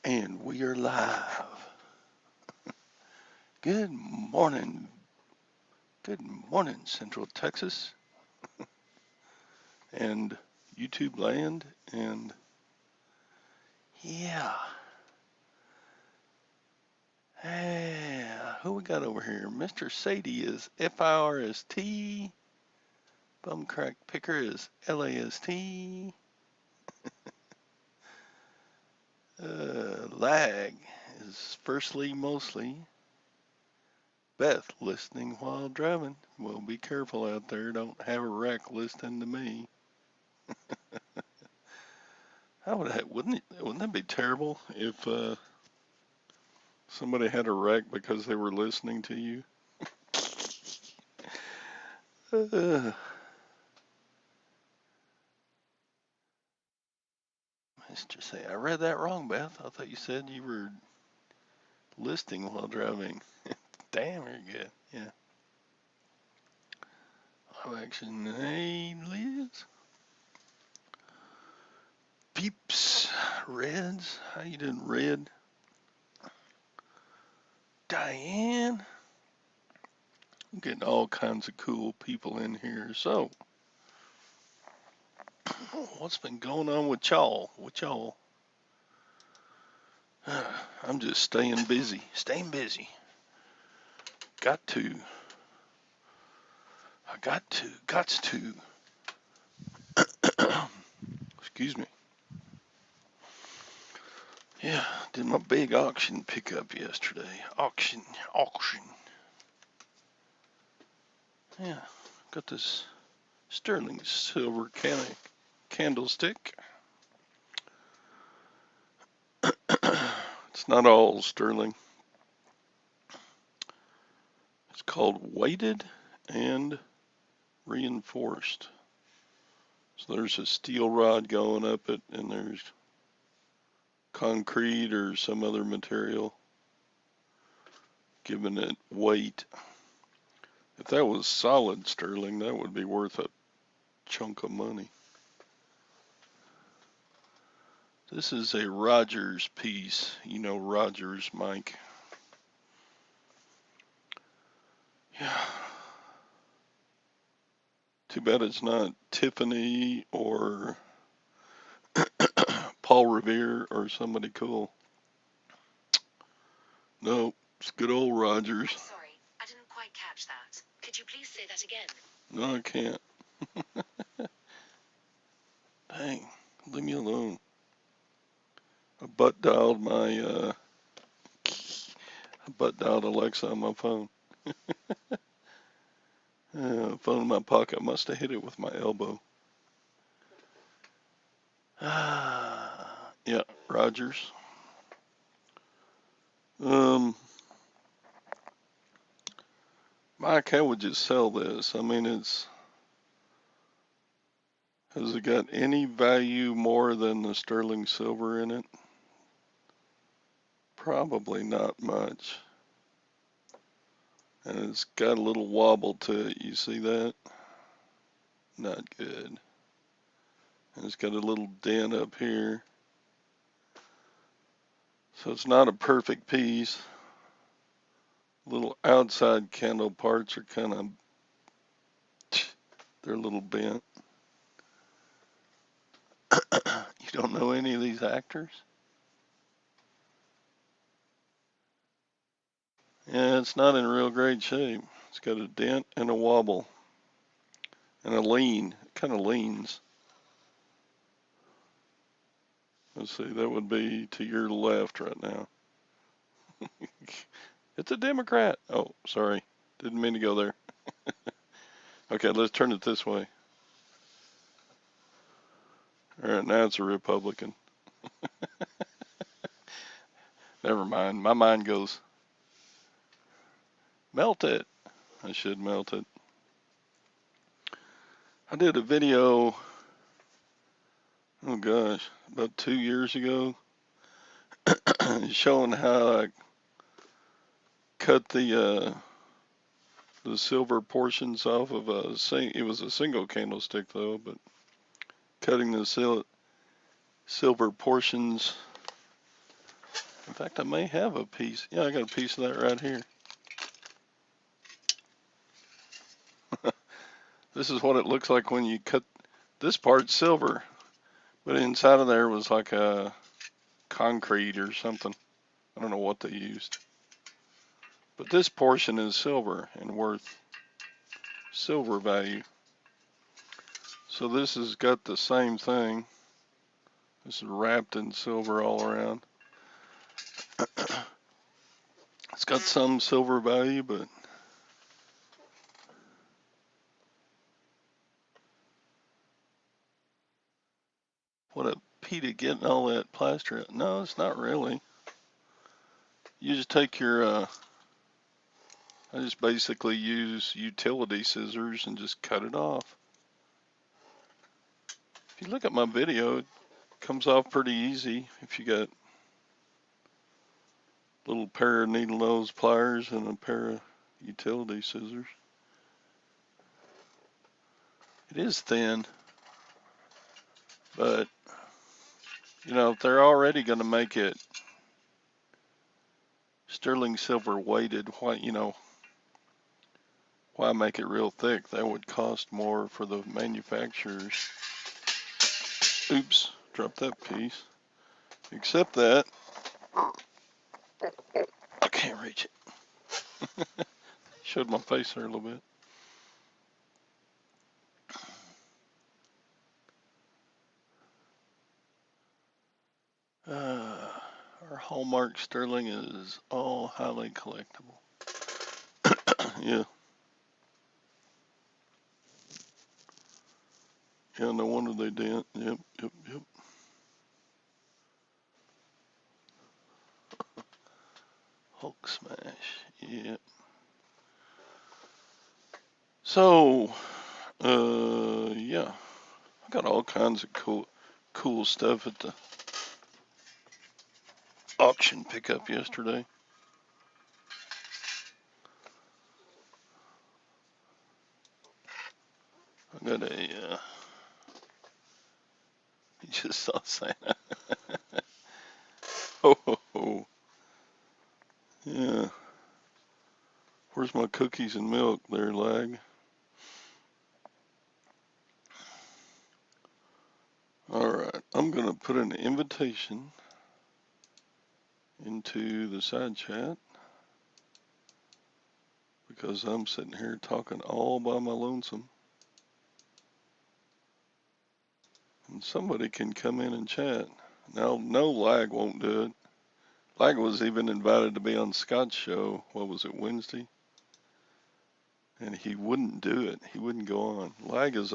And we are live. Good morning. Good morning, Central Texas and YouTube land. And yeah. Hey, who we got over here? Mr. Sadie is FIRST. Bumcrack Picker is LAST. Lag is firstly mostly. Beth listening while driving. Well, be careful out there. Don't have a wreck listening to me. Wouldn't that be terrible if somebody had a wreck because they were listening to you? Let's just say I read that wrong, Beth. I thought you said you were listening while driving. Damn, you're good. Yeah. Live action. Hey, Liz. Peeps. Reds. How you doing, Red? Diane. I'm getting all kinds of cool people in here. So, what's been going on with y'all? I'm just staying busy. Got to. Excuse me. Yeah, did my big auction pickup yesterday. Auction. Yeah, got this sterling silver candlestick. It's not all sterling. It's called weighted and reinforced. So there's a steel rod going up it, and there's concrete or some other material giving it weight. If that was solid sterling, that would be worth a chunk of money. This is a Rogers piece. You know Rogers, Mike. Yeah. Too bad it's not Tiffany or Paul Revere or somebody cool. No, it's good old Rogers. Sorry, I didn't quite catch that. Could you please say that again? No, I can't. Dang, leave me alone. I butt dialed Alexa on my phone. Phone in my pocket. Must have hit it with my elbow. Yeah, Rogers. Mike, how would you sell this? I mean, has it got any value more than the sterling silver in it? Probably not much. And it's got a little wobble to it. You see that? Not good. And it's got a little dent up here. So it's not a perfect piece. Little outside candle parts are kind of, they're a little bent. You don't know any of these actors? Yeah, it's not in real great shape. It's got a dent and a wobble and a lean. It kind of leans. Let's see, that would be to your left right now. It's a Democrat. Oh, sorry. Didn't mean to go there. Okay, let's turn it this way. All right, now it's a Republican. Never mind. My mind goes. Melt it. I should melt it. I did a video, oh gosh, about 2 years ago, showing how I cut the silver portions off of it was a single candlestick though, but cutting the silver portions. In fact, I may have a piece. Yeah, I got a piece of that right here. This is what it looks like when you cut this part silver, but inside of there was like a concrete or something. I don't know what they used. But this portion is silver and worth silver value. So this has got the same thing. This is wrapped in silver all around. It's got some silver value, but what a Peta getting all that plaster out. No, it's not really. You just take your, I just basically use utility scissors and just cut it off. If you look at my video, it comes off pretty easy if you got a little pair of needle nose pliers and a pair of utility scissors. It is thin, but you know, if they're already going to make it sterling silver weighted, why make it real thick? That would cost more for the manufacturers. Oops, dropped that piece. Except that I can't reach it. Showed my face there a little bit. Our Hallmark sterling is all highly collectible. Yeah. Yeah, no wonder they didn't. Yep. Hulk smash. Yep. So, yeah. I got all kinds of cool stuff at the auction pickup yesterday. I got a, you just saw Santa. Oh, yeah. Where's my cookies and milk there, lag? Alright, I'm going to put an invitation into the side chat because I'm sitting here talking all by my lonesome. And somebody can come in and chat. Now, no, lag won't do it. Lag was even invited to be on Scott's show. What was it, Wednesday? And he wouldn't do it. He wouldn't go on. Lag is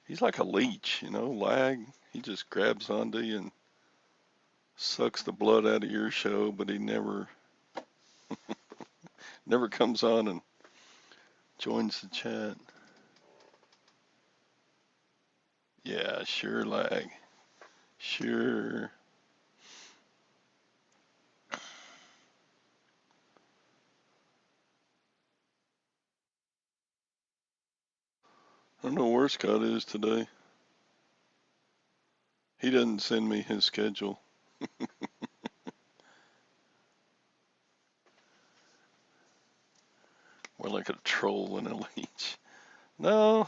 he's like a leech, Lag. He just grabs onto you and sucks the blood out of your show, but he never comes on and joins the chat. Yeah, sure, Lag. Sure. I don't know where Scott is today. He doesn't send me his schedule. More like a troll than a leech. No,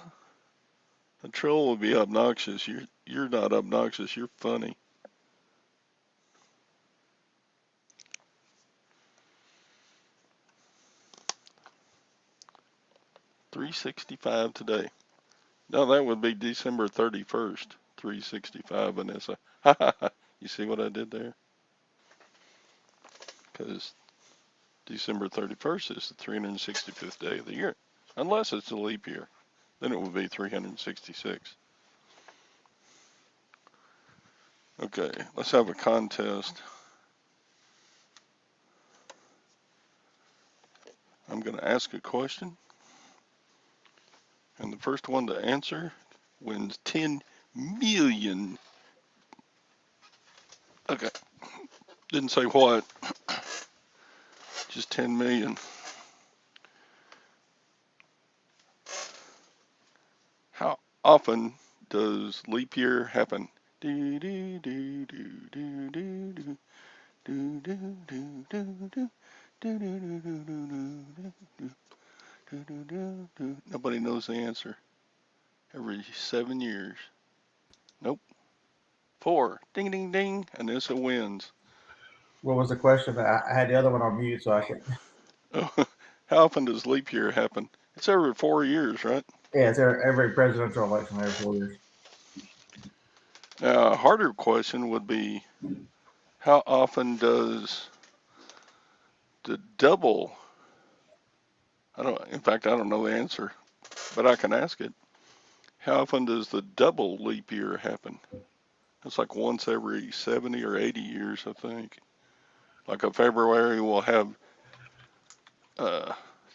a troll would be obnoxious. You're not obnoxious. You're funny. $365 today. No, that would be December 31st. $365, Vanessa. You see what I did there? Because December 31st is the 365th day of the year. Unless it's a leap year. Then it would be 366. Okay, let's have a contest. I'm going to ask a question, and the first one to answer wins 10 million. Okay, didn't say what, just 10 million. How often does leap year happen? Do do do do do do do do do do do do do. Nobody knows the answer. Every 7 years. Nope. 4. Ding ding ding. Anissa wins. What was the question? I had the other one on mute, so I could. Oh, how often does leap year happen? It's every 4 years, right? Yeah, it's every presidential election every 4 years. Now, a harder question would be, how often does the double, in fact, I don't know the answer, but I can ask it. How often does the double leap year happen? It's like once every 70 or 80 years, I think. Like a February will have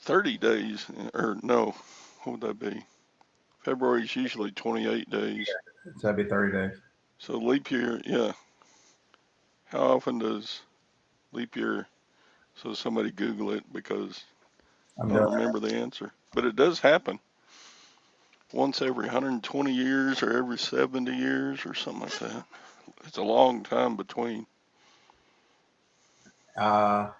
30 days, or no, what would that be? February is usually 28 days. So that'd be 30 days. So leap year, yeah. How often does leap year? So somebody Google it because I'm I doing don't remember the answer. But it does happen once every 120 years or every 70 years or something like that. It's a long time between. it.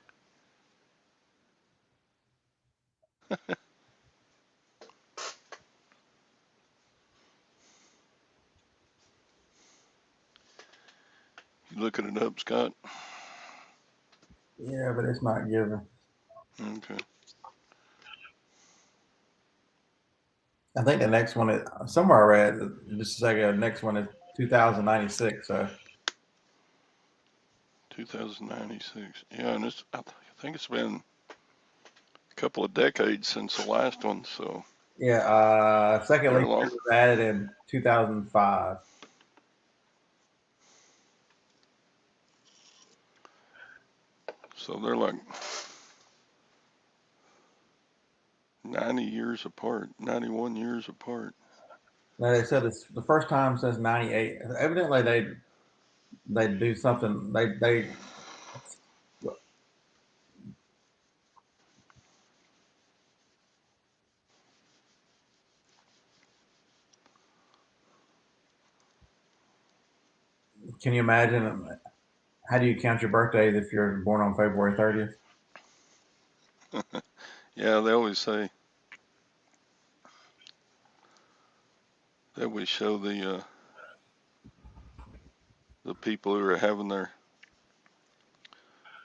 You looking it up, Scott? Yeah, but it's not given. Okay. I think the next one is somewhere I read just a second. The next one is 2096. So 2096. Yeah, and I think it's been a couple of decades since the last one, so yeah, second they're leap year long. was added in 2005. So they're like 90 years apart, 91 years apart. Now they said it's the first time since '98. Evidently, they do something. They can you imagine? How do you count your birthdays if you're born on February 30th? Yeah, they always say that we show the people who are having their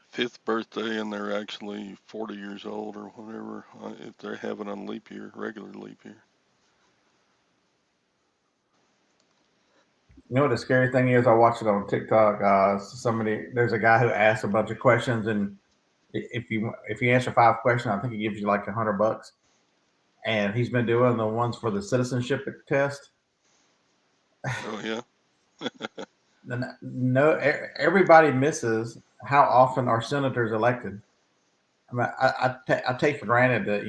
fifth birthday and they're actually 40 years old or whatever, if they're having on leap year, regular leap year. You know what the scary thing is? I watched it on TikTok. There's a guy who asks a bunch of questions, and if you answer 5 questions, I think he gives you like $100. And he's been doing the ones for the citizenship test. Oh yeah. No, everybody misses how often are senators elected. I mean, I take for granted that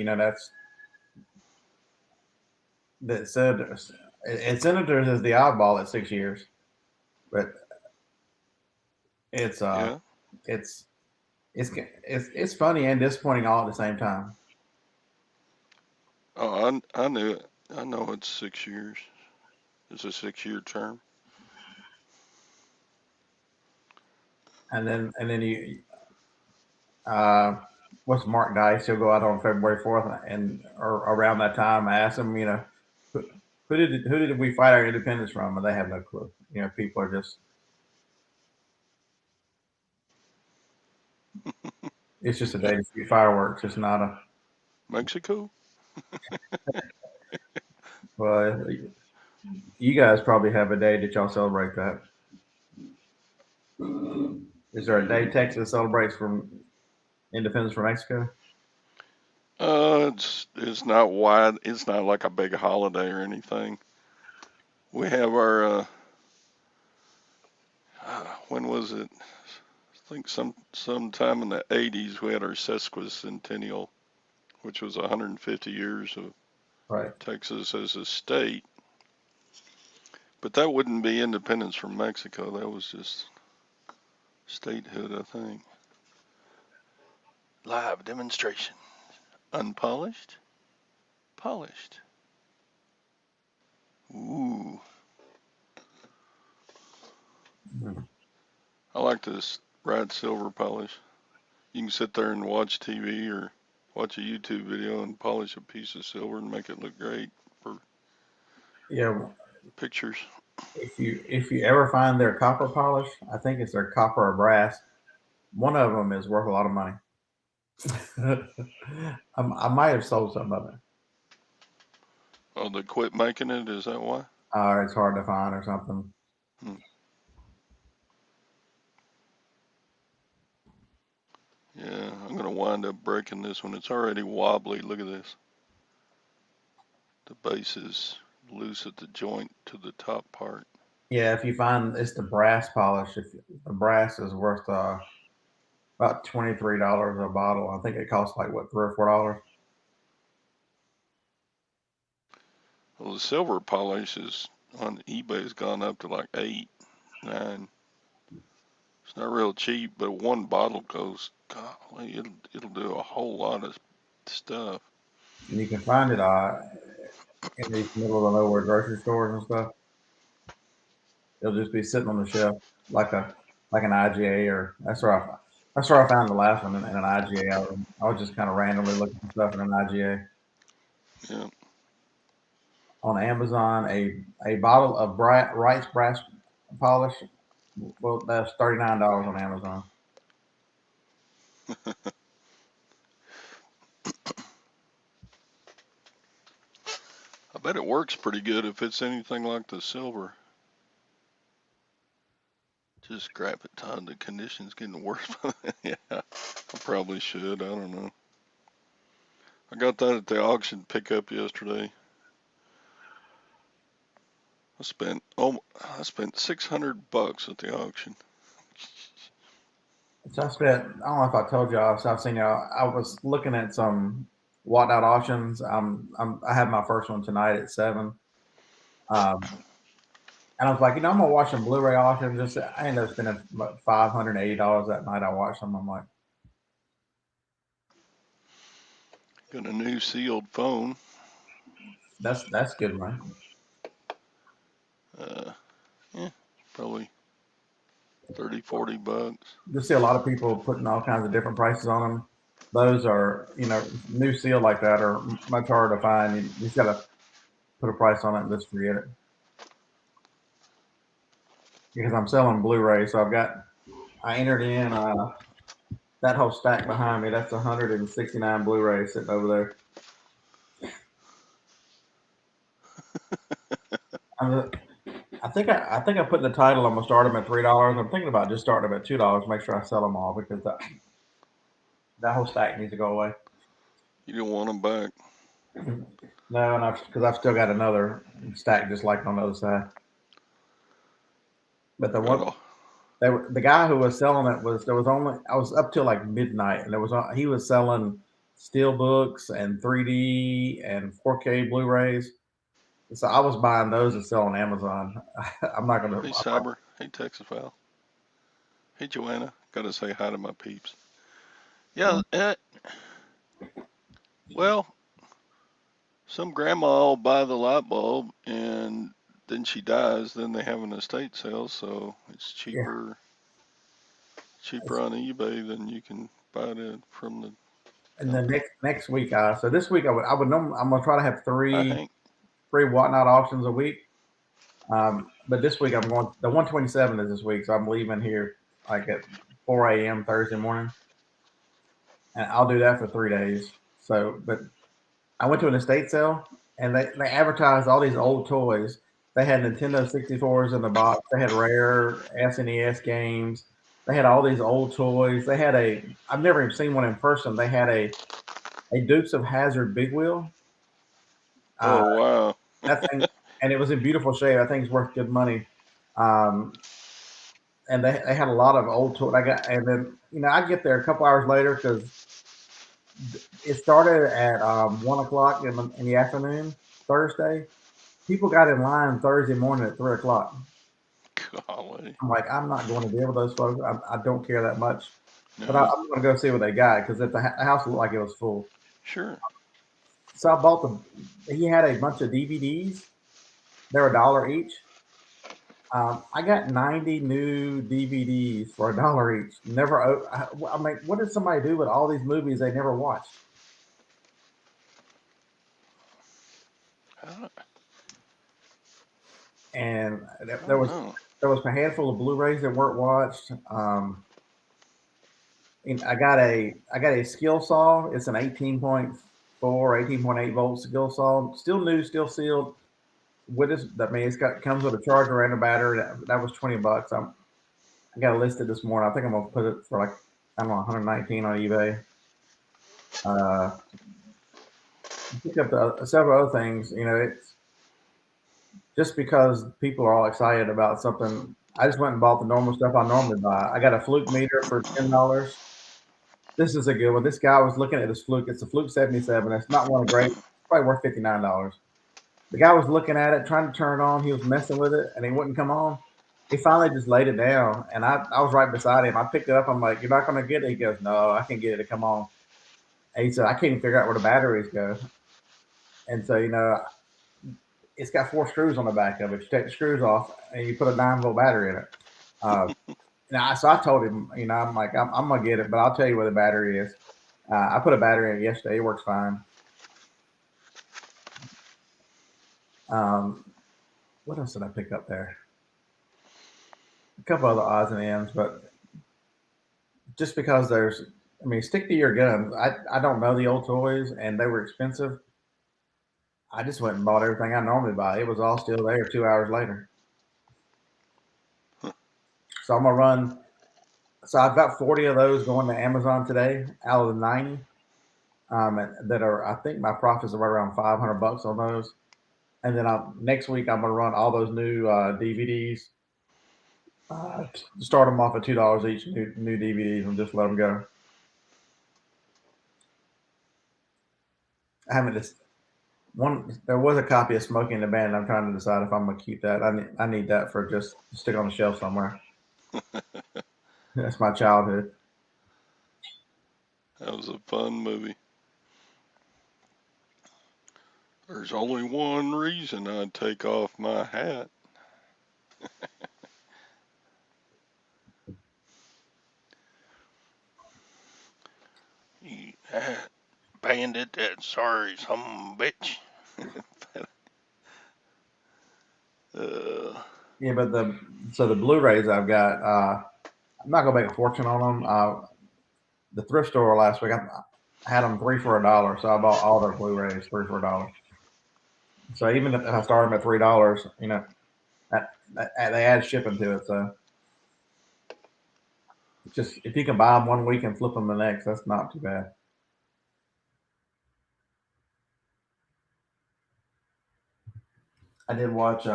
that senators and senators is the oddball at 6 years, but it's uh Yeah. it's it's funny and disappointing all at the same time. Oh, I knew it. I know it's 6 years. It's a 6 year term. And then you uh what's Mark Dice? He'll go out on February 4th and or around that time I ask him, who, who did we fight our independence from? And they have no clue. People are just it's just a day to shoot fireworks. It's not a Mexico? well. You guys probably have a day that y'all celebrate that. Is there a day Texas celebrates from independence from Mexico? It's not wide. It's not like a big holiday or anything. We have our when was it? I think sometime in the 80s we had our sesquicentennial which was 150 years of Right. Texas as a state. But that wouldn't be independence from Mexico. That was just statehood, I think. Live demonstration. Unpolished, polished. Ooh. I like this ride silver polish. You can sit there and watch TV or watch a YouTube video and polish a piece of silver and make it look great for Yeah. pictures. If you ever find their copper polish, I think it's their copper or brass. One of them is worth a lot of money. I might have sold some of it. Oh, they quit making it? Is that why? It's hard to find or something. Yeah, I'm going to wind up breaking this one. It's already wobbly. Look at this. The base is loose at the joint to the top part. Yeah, if you find it's the brass polish, if the brass is worth about $23 a bottle. I think it costs like what, $3 or $4. Well, the silver polish is on eBay has gone up to like 8, 9. It's not real cheap, but one bottle goes, golly, it'll do a whole lot of stuff. And you can find it in these middle of nowhere grocery stores and stuff. It'll just be sitting on the shelf like an IGA, or that's where I found the last one in an IGA. I was just kind of randomly looking for stuff in an IGA. Yeah. On Amazon, a bottle of Wright's brass polish. Well, that's $39 on Amazon. I bet it works pretty good if it's anything like the silver. Just scrap it, Todd. The condition's getting worse. Yeah, I probably should. I don't know. I got that at the auction pickup yesterday. I spent $600 at the auction. So I don't know if I told y'all. So I've seen y'all. I was looking at some whatnot auctions. I have my first one tonight at 7. And I was like, I'm gonna watch some Blu-ray auctions. Just I ended up spending about $580 that night. I watched them. I'm like, Got a new sealed phone. that's good money. Yeah, probably $30-$40. You see a lot of people putting all kinds of different prices on them. Those are, new seal like that are much harder to find. You just gotta put a price on it and just forget it. Because I'm selling Blu-ray, so I entered in that whole stack behind me. That's 169 Blu-rays sitting over there. I think I put in the title. I'm gonna start them at $3. I'm thinking about just starting them at $2. Make sure I sell them all because that whole stack needs to go away. You don't want them back. No, and because I've still got another stack just like on the other side. But the guy who was selling it I was up till like midnight, and he was selling steel books and 3D and 4K Blu-rays. So I was buying those and selling on Amazon. I'm not gonna. Hey, Cyber. Hey, Texas Val. Hey, Joanna. Gotta say hi to my peeps. Yeah, well, some grandma will buy the light bulb and then she dies. Then they have an estate sale, so it's cheaper on eBay than you can buy it from the. And then next week, so this week I'm gonna try to have three Hi, whatnot auctions a week. But this week I'm going. The 127 is this week, so I'm leaving here like at 4 a.m. Thursday morning, and I'll do that for 3 days. So, but I went to an estate sale, and they advertised all these old toys. They had Nintendo 64s in the box. They had rare SNES games. They had all these old toys. They had I've never even seen one in person. They had a Dukes of Hazzard big wheel. Oh, wow. That thing, and it was in beautiful shape. I think it's worth good money. And they had a lot of old toys. And then I get there a couple hours later because it started at 1 o'clock in the afternoon Thursday. People got in line Thursday morning at 3 o'clock. Golly. I'm like, I'm not going to deal with those folks. I don't care that much, but No. I'm going to go see what they got because the house looked like it was full. Sure. So I bought them. He had a bunch of DVDs. They're $1 each. I got 90 new DVDs for $1 each. Never. I mean, what did somebody do with all these movies they never watched? I And don't there was know. a handful of Blu-rays that weren't watched. And I got a skill saw. It's an 18.4, 18.8 volt skill saw. Still new, still sealed. With this, I mean, comes with a charger and a battery. That was $20. I got it listed this morning. I think I'm gonna put it for like, I don't know, 119 on eBay. Pick up several other things. You know, it's just because people are all excited about something. I just went and bought the normal stuff I normally buy. I got a Fluke meter for $10. This is a good one. This guy was looking at this Fluke. It's a Fluke 77. It's not one of great. It's probably worth $59. The guy was looking at it, trying to turn it on. He was messing with it, and it wouldn't come on. He finally just laid it down, and I was right beside him. I picked it up. I'm like, "You're not going to get it?" He goes, "No, I can't get it to come on." And he said, "I can't even figure out where the batteries go." And so, it's got 4 screws on the back of it. You take the screws off, and you put a 9-volt battery in it. So I told him, I'm like, I'm gonna get it, but I'll tell you where the battery is. I put a battery in it yesterday. It works fine. What else did I pick up there? A couple other odds and ends, but just because stick to your guns. I don't know the old toys, and they were expensive. I just went and bought everything I normally buy. It was all still there 2 hours later. So I'm gonna run. So I've got 40 of those going to Amazon today out of the 90. That are, I think my profits are right around $500 on those. And then next week I'm gonna run all those new DVDs. Start them off at $2 each, new DVDs, and just let them go. I haven't just one. There was a copy of Smokey and the Bandit. I'm trying to decide if I'm gonna keep that. I need that for just to stick on the shelf somewhere. That's my childhood. That was a fun movie. There's only one reason I'd take off my hat. That bandit, that sorry some bitch. Yeah, but the Blu-rays I've got, I'm not gonna make a fortune on them. The thrift store last week, I had them 3 for $1, so I bought all their Blu-rays 3 for $1. So even if I start them at $3, that they add shipping to it. So just if you can buy them one week and flip them the next, that's not too bad. I did watch.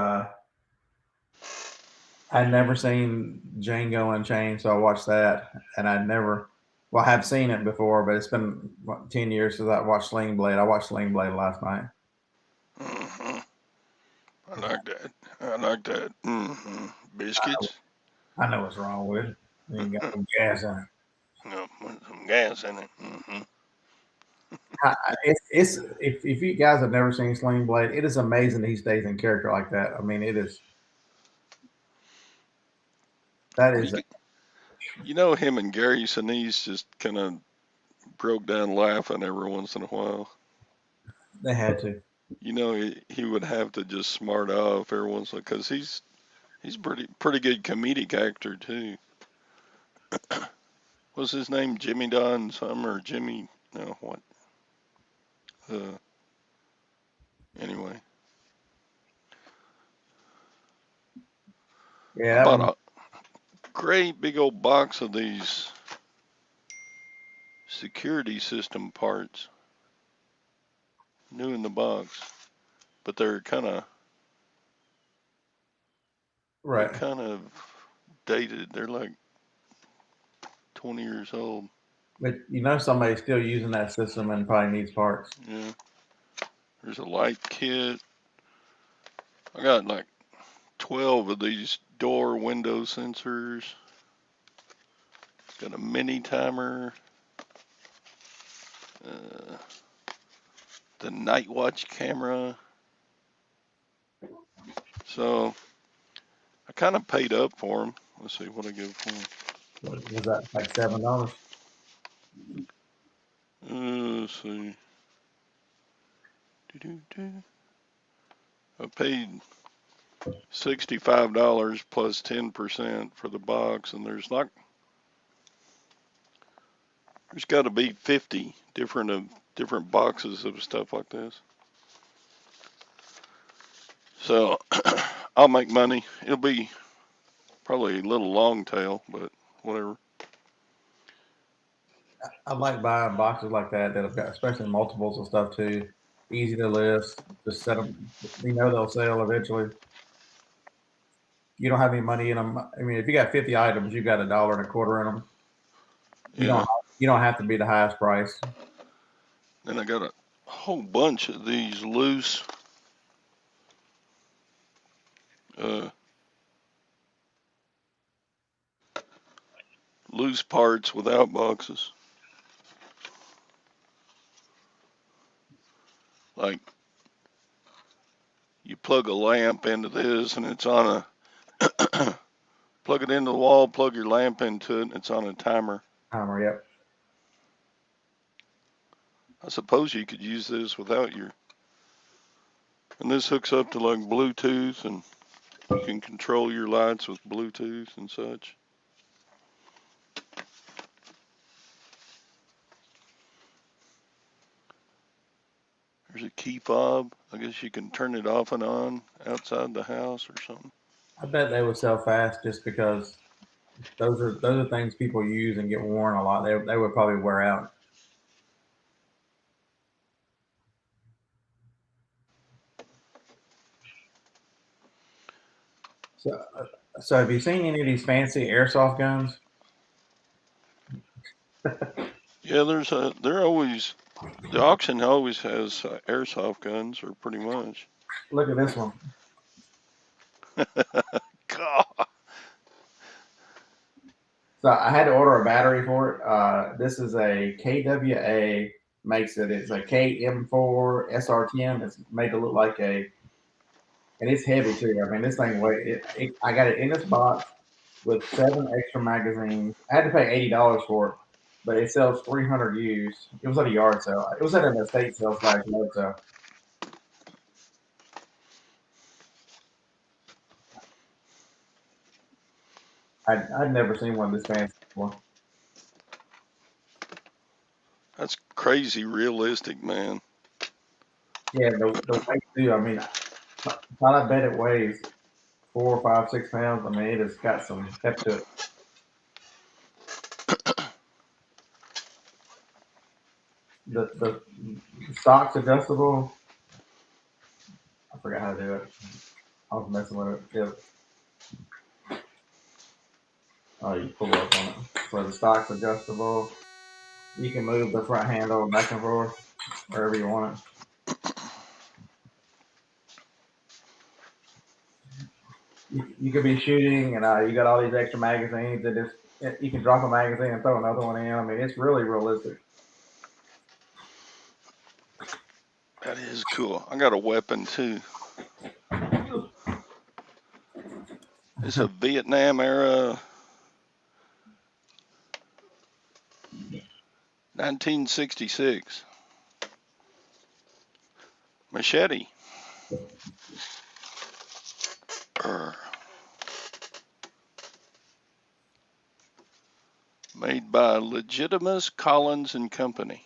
I'd never seen Django Unchained, so I watched that, and I have seen it before, but it's been 10 years since I watched Sling Blade. I watched Sling Blade last night. Mm-hmm. I like that. I like that. Mm-hmm. Biscuits. I know what's wrong with it. You got some gas in it. No, some gas in it. Mm-hmm. It's if you guys have never seen Sling Blade, it is amazing that he stays in character like that. I mean, it is. That Well, is. him and Gary Sinise just kind of broke down laughing every once in a while. They had to. He would have to just smart off every once in a while because he's pretty good comedic actor too. What's his name? Jimmy Don something or Jimmy? No, what? Anyway, Yeah, I that bought one. a great big old box of these security system parts, new in the box, but they're Right. kind of dated. They're like 20 years old. But you know somebody's still using that system and probably needs parts. Yeah. There's a light kit. I got like 12 of these door window sensors. Got a mini timer. The night watch camera. So I kind of paid up for them. Let's see what I give for them. Was that like $7? Let's see. I paid $65 plus 10% for the box, and there's got to be 50 different boxes of stuff like this. So I'll make money. It'll be probably a little long tail, but whatever. I like buying boxes like that have got especially multiples and stuff too. Easy to list. Just set them. You know they'll sell eventually. You don't have any money in them. I mean, if you got 50 items, you got $1.25 in them. You Yeah. don't have to be the highest price. Then I got a whole bunch of these loose parts without boxes. Like you plug a lamp into this and it's on a plug it into the wall, plug your lamp into it, and it's on a timer. Timer, yep. I suppose you could use this without and this hooks up to like Bluetooth, and you can control your lights with Bluetooth and such. There's a key fob. I guess you can turn it off and on outside the house or something. I bet they would sell fast just because those are things people use and get worn a lot. They would probably wear out. So have you seen any of these fancy airsoft guns? Yeah, the auction always has airsoft guns, or pretty much. Look at this one. God. So I had to order a battery for it. This is a KWA makes it. It's a KM4 SR10. It's made to look like and it's heavy too. I mean, this thing I got it in this box with 7 extra magazines. I had to pay $80 for it, but it sells 300 used. It was at a yard sale. It was at an estate sale / yard sale. I'd never seen one this fancy before. That's crazy realistic, man. Yeah, the weight too. I mean, I bet it weighs 4, 5, 6 pounds. I mean, it has got some heft to it. The stock's adjustable. I forgot how to do it. I was messing with it. Yeah. Oh, you pull up on it. So the stock's adjustable. You can move the front handle back and forth wherever you want it. You could be shooting, and you got all these extra magazines that you can drop a magazine and throw another one in. I mean, it's really realistic. That is cool. I got a weapon too. It's a Vietnam era 1966 Machete. Made by Legitimus Collins and Company.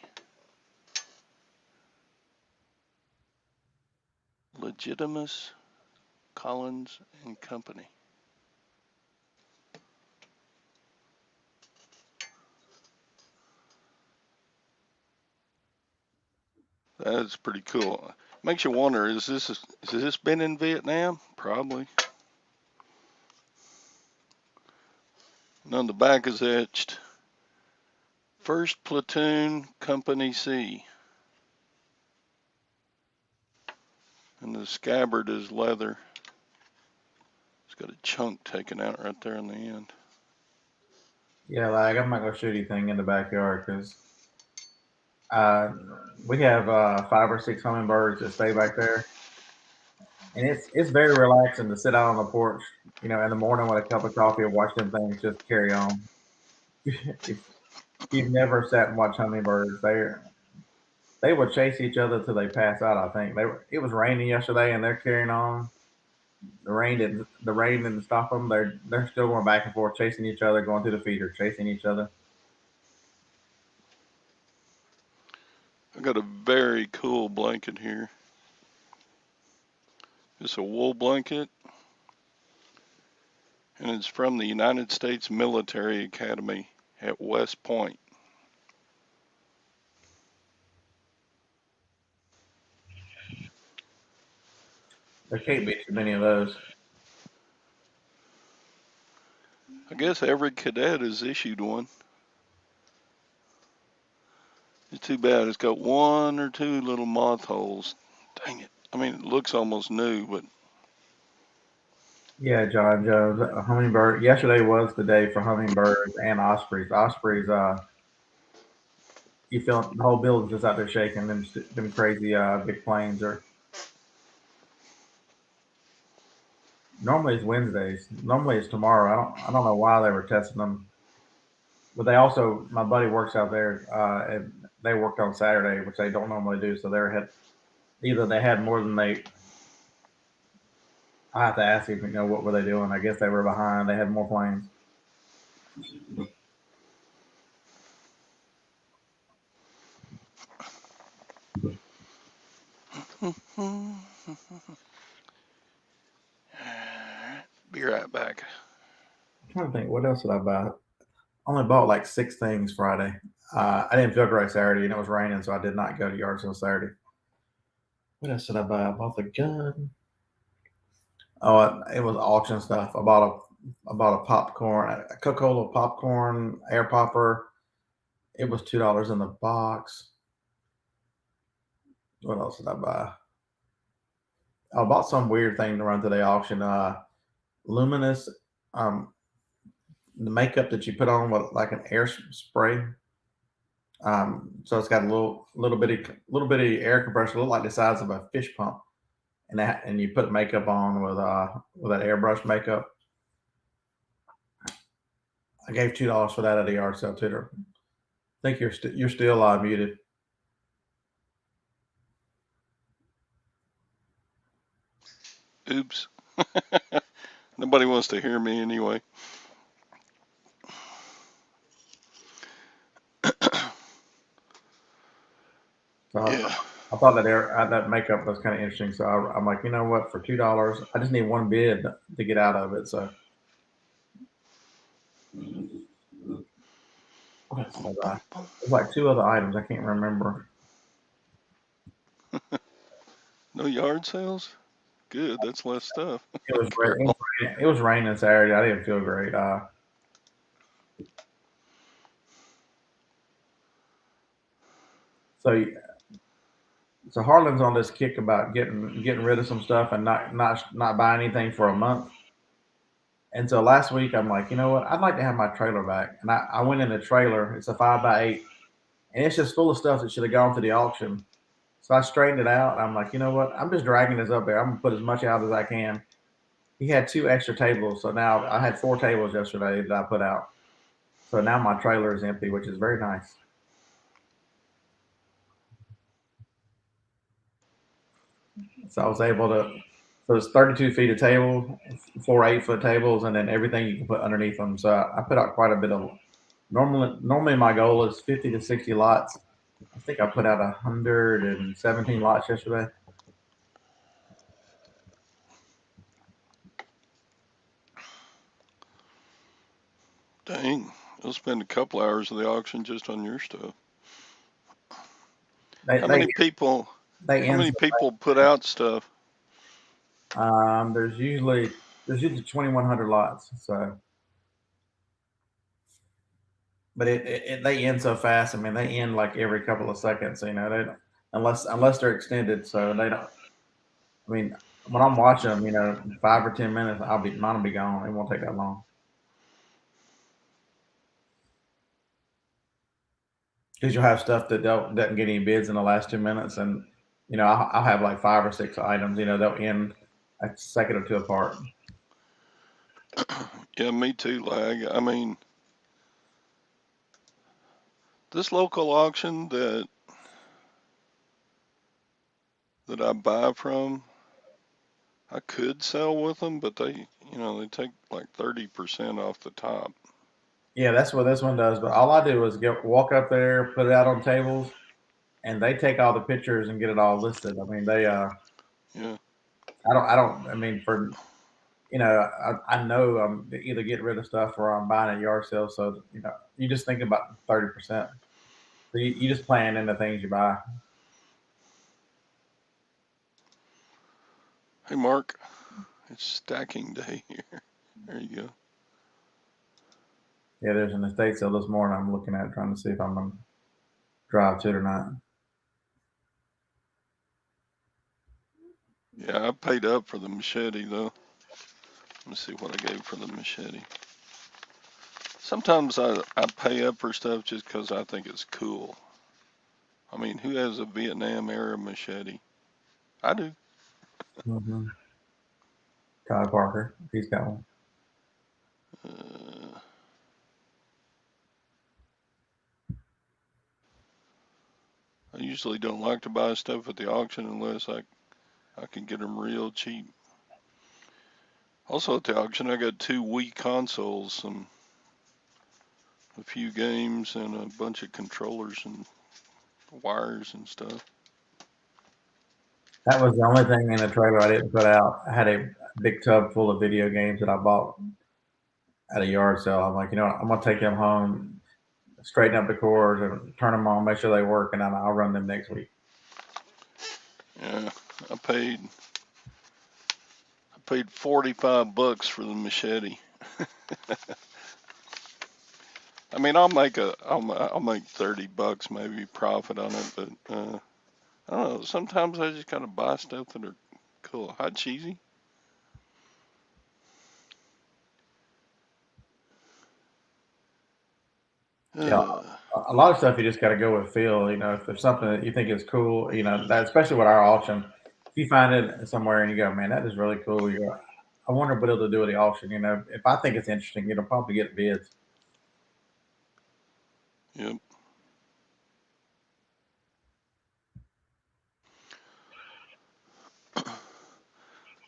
Legitimus Collins and Company. That's pretty cool. Makes you wonder, has this been in Vietnam? Probably. And on the back is etched First Platoon, Company C. And the scabbard is leather. It's got a chunk taken out right there in the end. Yeah, like I'm not gonna shoot anything in the backyard because we have 5 or 6 hummingbirds that stay back there, and it's very relaxing to sit out on the porch, in the morning with a cup of coffee and watch them things just carry on. if you've never sat and watched hummingbirds, they will chase each other till they pass out. I think it was raining yesterday, and they're carrying on. The rain didn't stop them. They're still going back and forth, chasing each other, going through the feeder, chasing each other. I got a very cool blanket here. It's a wool blanket, and it's from the United States Military Academy at West Point. There can't be too many of those. I guess every cadet is issued one. It's too bad it's got 1 or 2 little moth holes. Dang it. I mean, it looks almost new, but Yeah, John Jones, a hummingbird. Yesterday was the day for hummingbirds and ospreys. Ospreys, you feel the whole building's just out there shaking. Them crazy big planes are. Normally it's Wednesdays. Normally it's tomorrow. I don't know why they were testing them, but they also my buddy works out there, and they worked on Saturday, which they don't normally do. So either they had more than they. I have to ask him, what were they doing? I guess they were behind. They had more planes. be right back. I'm trying to think, what else did I buy? I only bought like 6 things Friday. I didn't feel great Saturday, and it was raining, so I did not go to yard sale Saturday. What else did I buy? I bought the gun. Oh, it was auction stuff. I bought a popcorn, a Coca-Cola popcorn air popper. It was $2 in the box. What else did I buy? I bought some weird thing to run to the auction. Luminous, the makeup that you put on with like an air spray. So it's got a little bitty air compressor, look like the size of a fish pump, and you put makeup on with that airbrush makeup. I gave $2 for that at the yard sale too. I think you're still muted. Oops. Nobody wants to hear me anyway. So Yeah. I thought that makeup was kind of interesting. So I'm like, you know what? For $2, I just need one bid to get out of it. So what else did I buy? There's like 2 other items I can't remember. No yard sales? Good, that's less stuff. It was Carol. it was raining Saturday. I didn't feel great. So so Harlan's on this kick about getting rid of some stuff and not buying anything for a month. And so last week I'm like, you know what? I'd like to have my trailer back. And I went in the trailer. It's a 5x8, and it's just full of stuff that should have gone to the auction. So I straightened it out. I'm like, you know what? I'm just dragging this up there. I'm gonna put as much out as I can. He had 2 extra tables, so now I had 4 tables yesterday that I put out. So now my trailer is empty, which is very nice. So I was able to. So it's 32 feet of table, 4 8-foot tables, and then everything you can put underneath them. So I put out quite a bit of. Normally my goal is 50 to 60 lots. I think I put out 117 lots yesterday. Dang, I'll spend a couple hours of the auction just on your stuff. How They many people put out stuff? there's usually 2,100 lots. So but they end so fast. I mean, they end like every couple of seconds. You know, they don't, unless they're extended, so they don't. I mean, when I'm watching them, 5 or 10 minutes, mine will be gone. It won't take that long. Because you'll have stuff that doesn't get any bids in the last 2 minutes, and I'll have like 5 or 6 items. They'll end a second or two apart. Yeah, me too, Lag. I mean, this local auction that I buy from, I could sell with them, but they take like 30% off the top. Yeah, that's what this one does. But all I do is walk up there, put it out on tables, and they take all the pictures and get it all listed. I mean, Yeah. I mean, I know I'm either getting rid of stuff or I'm buying a yard sale. So, you just think about 30%. So you just plan in the things you buy. Hey, Mark, it's stacking day here. There you go. Yeah, there's an estate sale this morning I'm looking at, trying to see if I'm going to drive to it or not. Yeah, I paid up for the machete, though. Let me see what I gave for the machete. Sometimes I pay up for stuff just because I think it's cool. I mean, who has a Vietnam era machete? I do. Mm-hmm. Todd Parker, he's got one. Uh, I usually don't like to buy stuff at the auction unless I can get them real cheap. Also at the auction, I got 2 Wii consoles, a few games, and a bunch of controllers and wires and stuff. That was the only thing in the trailer I didn't put out. I had a big tub full of video games that I bought at a yard sale. I'm like, I'm gonna take them home, straighten up the cords, and turn them on, make sure they work, and then I'll run them next week. Yeah, I paid $45 for the machete. I mean, I'll make $30 maybe profit on it, but I don't know. Sometimes I just gotta buy stuff that are cool. Hot cheesy. Yeah, Uh, a lot of stuff you just got to go with feel. If there's something that you think is cool, that especially with our auction, if you find it somewhere and you go, man, that is really cool. You go, I wonder what it'll do with the auction. If I think it's interesting, it'll probably get bids. yep.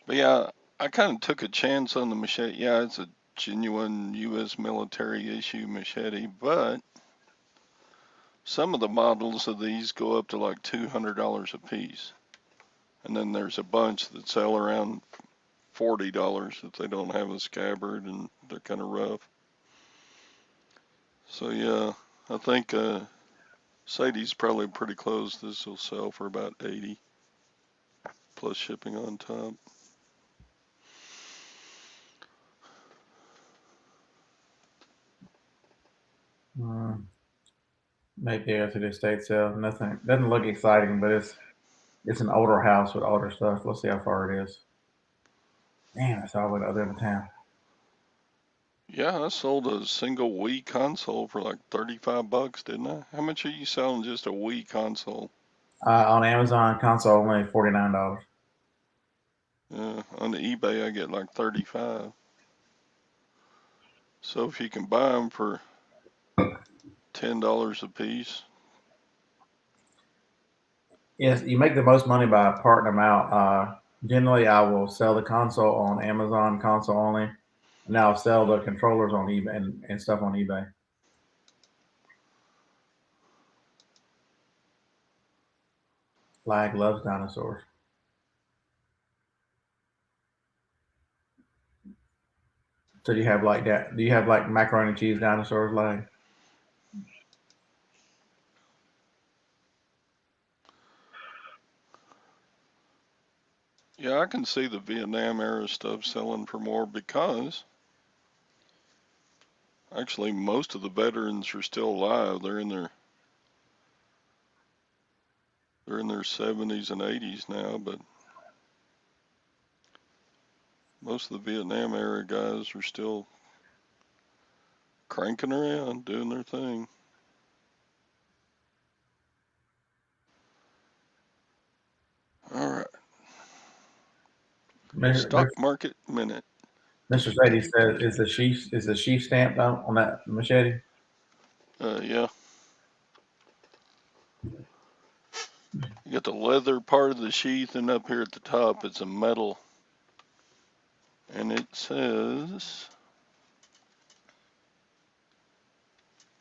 But yeah, I kind of took a chance on the machete. Yeah, it's a genuine U.S. military issue machete, but some of the models of these go up to like $200 a piece. And then there's a bunch that sell around $40 if they don't have a scabbard and they're kind of rough. So yeah, I think Sadie's probably pretty close. This will sell for about 80 plus shipping on top. Mm, maybe go to the estate sale. Nothing doesn't look exciting, but it's an older house with older stuff. Let's see how far it is. Man, that's all the way to the other end of town. Yeah, I sold a single Wii console for like $35, didn't I? How much are you selling just a Wii console? On Amazon console, only $49. On the eBay, I get like 35. So if you can buy them for $10 a piece. Yes, you make the most money by parting them out. Generally, I will sell the console on Amazon console only, and I'll sell the controllers on eBay and stuff on eBay. Flag loves dinosaurs. So do you have like that? Do you have like macaroni and cheese dinosaurs, like? Yeah, I can see the Vietnam era stuff selling for more because Actually, most of the veterans are still alive. They're in their 70s and 80s now, but most of the Vietnam era guys are still cranking around, doing their thing. All right. Stock market minute. Mr. Sadie says, is the sheath stamped on that machete? Yeah. You got the leather part of the sheath, and up here at the top, it's a metal. And it says,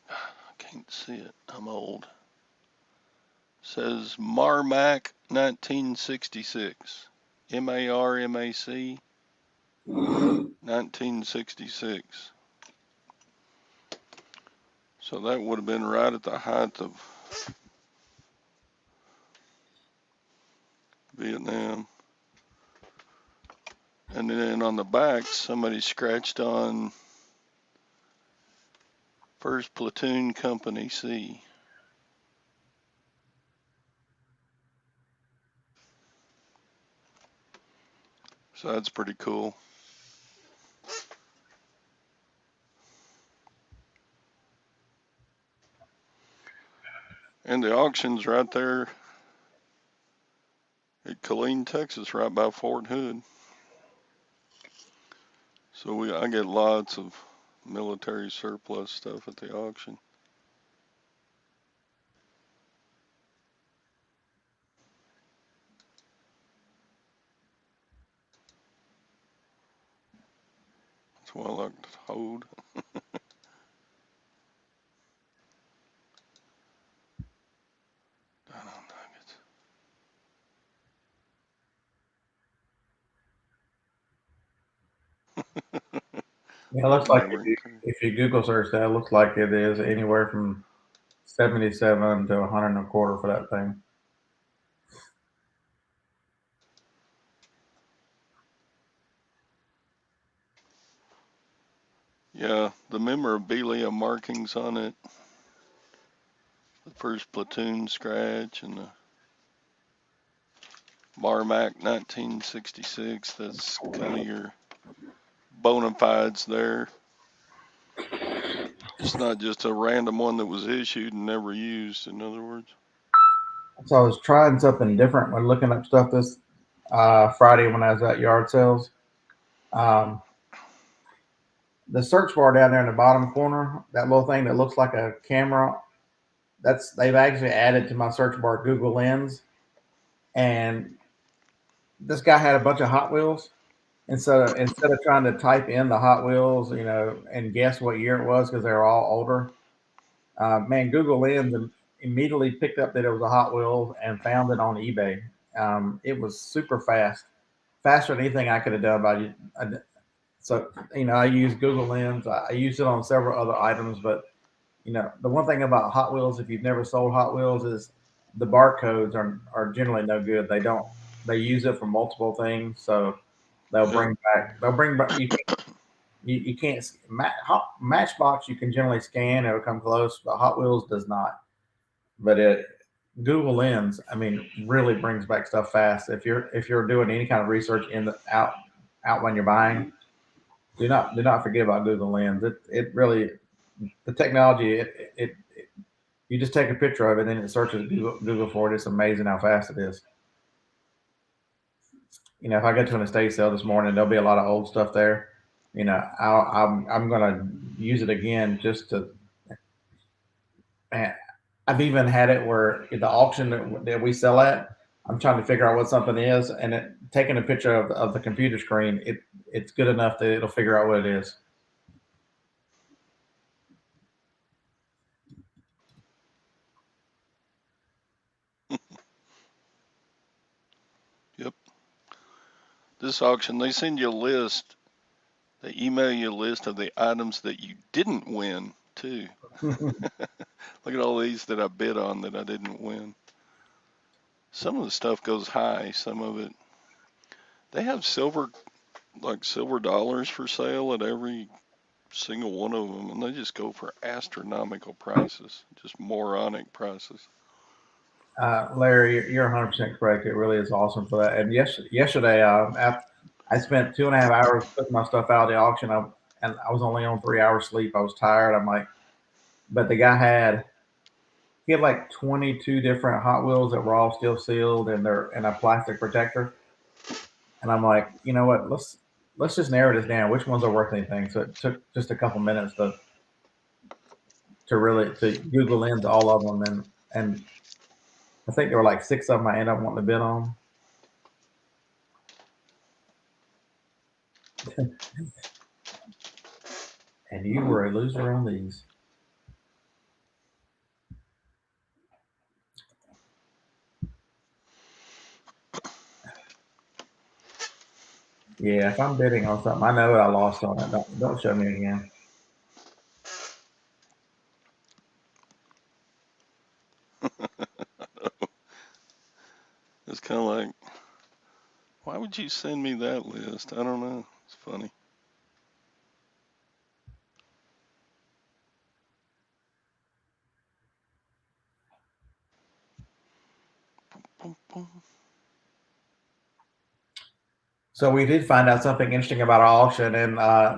I can't see it. I'm old. It says Marmac 1966. MARMAC 1966. So that would have been right at the height of Vietnam. And then on the back, somebody scratched on 1st Platoon Company C. So that's pretty cool. And the auction's right there at Killeen, Texas, right by Fort Hood. So I get lots of military surplus stuff at the auction. That's why I like to hold. Yeah, it looks like if you Google search that, it looks like it is anywhere from 77 to 100 and a quarter for that thing. Yeah, the memorabilia markings on it, the 1st Platoon scratch, and the Marmac 1966, that's kind of your bona fides there. It's not just a random one that was issued and never used, in other words. So I was trying something different when looking up stuff this Friday when I was at yard sales. The search bar down there in the bottom corner, that little thing that looks like a camera, they've actually added to my search bar Google Lens. And this guy had a bunch of Hot Wheels. And so instead of trying to type in the Hot Wheels, and guess what year it was because they're all older, man, Google Lens immediately picked up that it was a Hot Wheels and found it on eBay. It was super fast, faster than anything I could have done by. So I use Google Lens. I use it on several other items, but the one thing about Hot Wheels, if you've never sold Hot Wheels, is the barcodes are generally no good. They use it for multiple things, so they'll bring back you can't Matchbox you can generally scan, it'll come close, but Hot Wheels does not. But Google Lens, I mean, really brings back stuff fast. If you're doing any kind of research in the out when you're buying, do not forget about Google Lens. It really, the technology, you just take a picture of it and it searches Google for it. It's amazing how fast it is. If I go to an estate sale this morning, there'll be a lot of old stuff there. I'm gonna use it again just to. I've even had it where the auction that we sell at, I'm trying to figure out what something is, and taking a picture of the computer screen, it's good enough that it'll figure out what it is. Yep. This auction, they send you a list. They email you a list of the items that you didn't win, too. Look at all these that I bid on that I didn't win. Some of the stuff goes high. Some of it, they have silver dollars for sale at every single one of them, and they just go for astronomical prices, just moronic prices. Larry, you're 100% correct. It really is awesome for that. And yesterday, I spent 2.5 hours putting my stuff out of the auction. And I was only on 3 hours sleep. I was tired. I'm like, but the guy he had like 22 different Hot Wheels that were all still sealed and they're in a plastic protector. And I'm like, you know what? Let's just narrow this down. Which ones are worth anything? So it took just a couple minutes to really to Google into all of them, and I think there were like six of them I ended up wanting to bid on. And you were a loser on these. Yeah, if I'm bidding on something, I know I lost on it. Don't show me again. It's kind of like, why would you send me that list? I don't know. It's funny. Boom, boom. So we did find out something interesting about our auction, and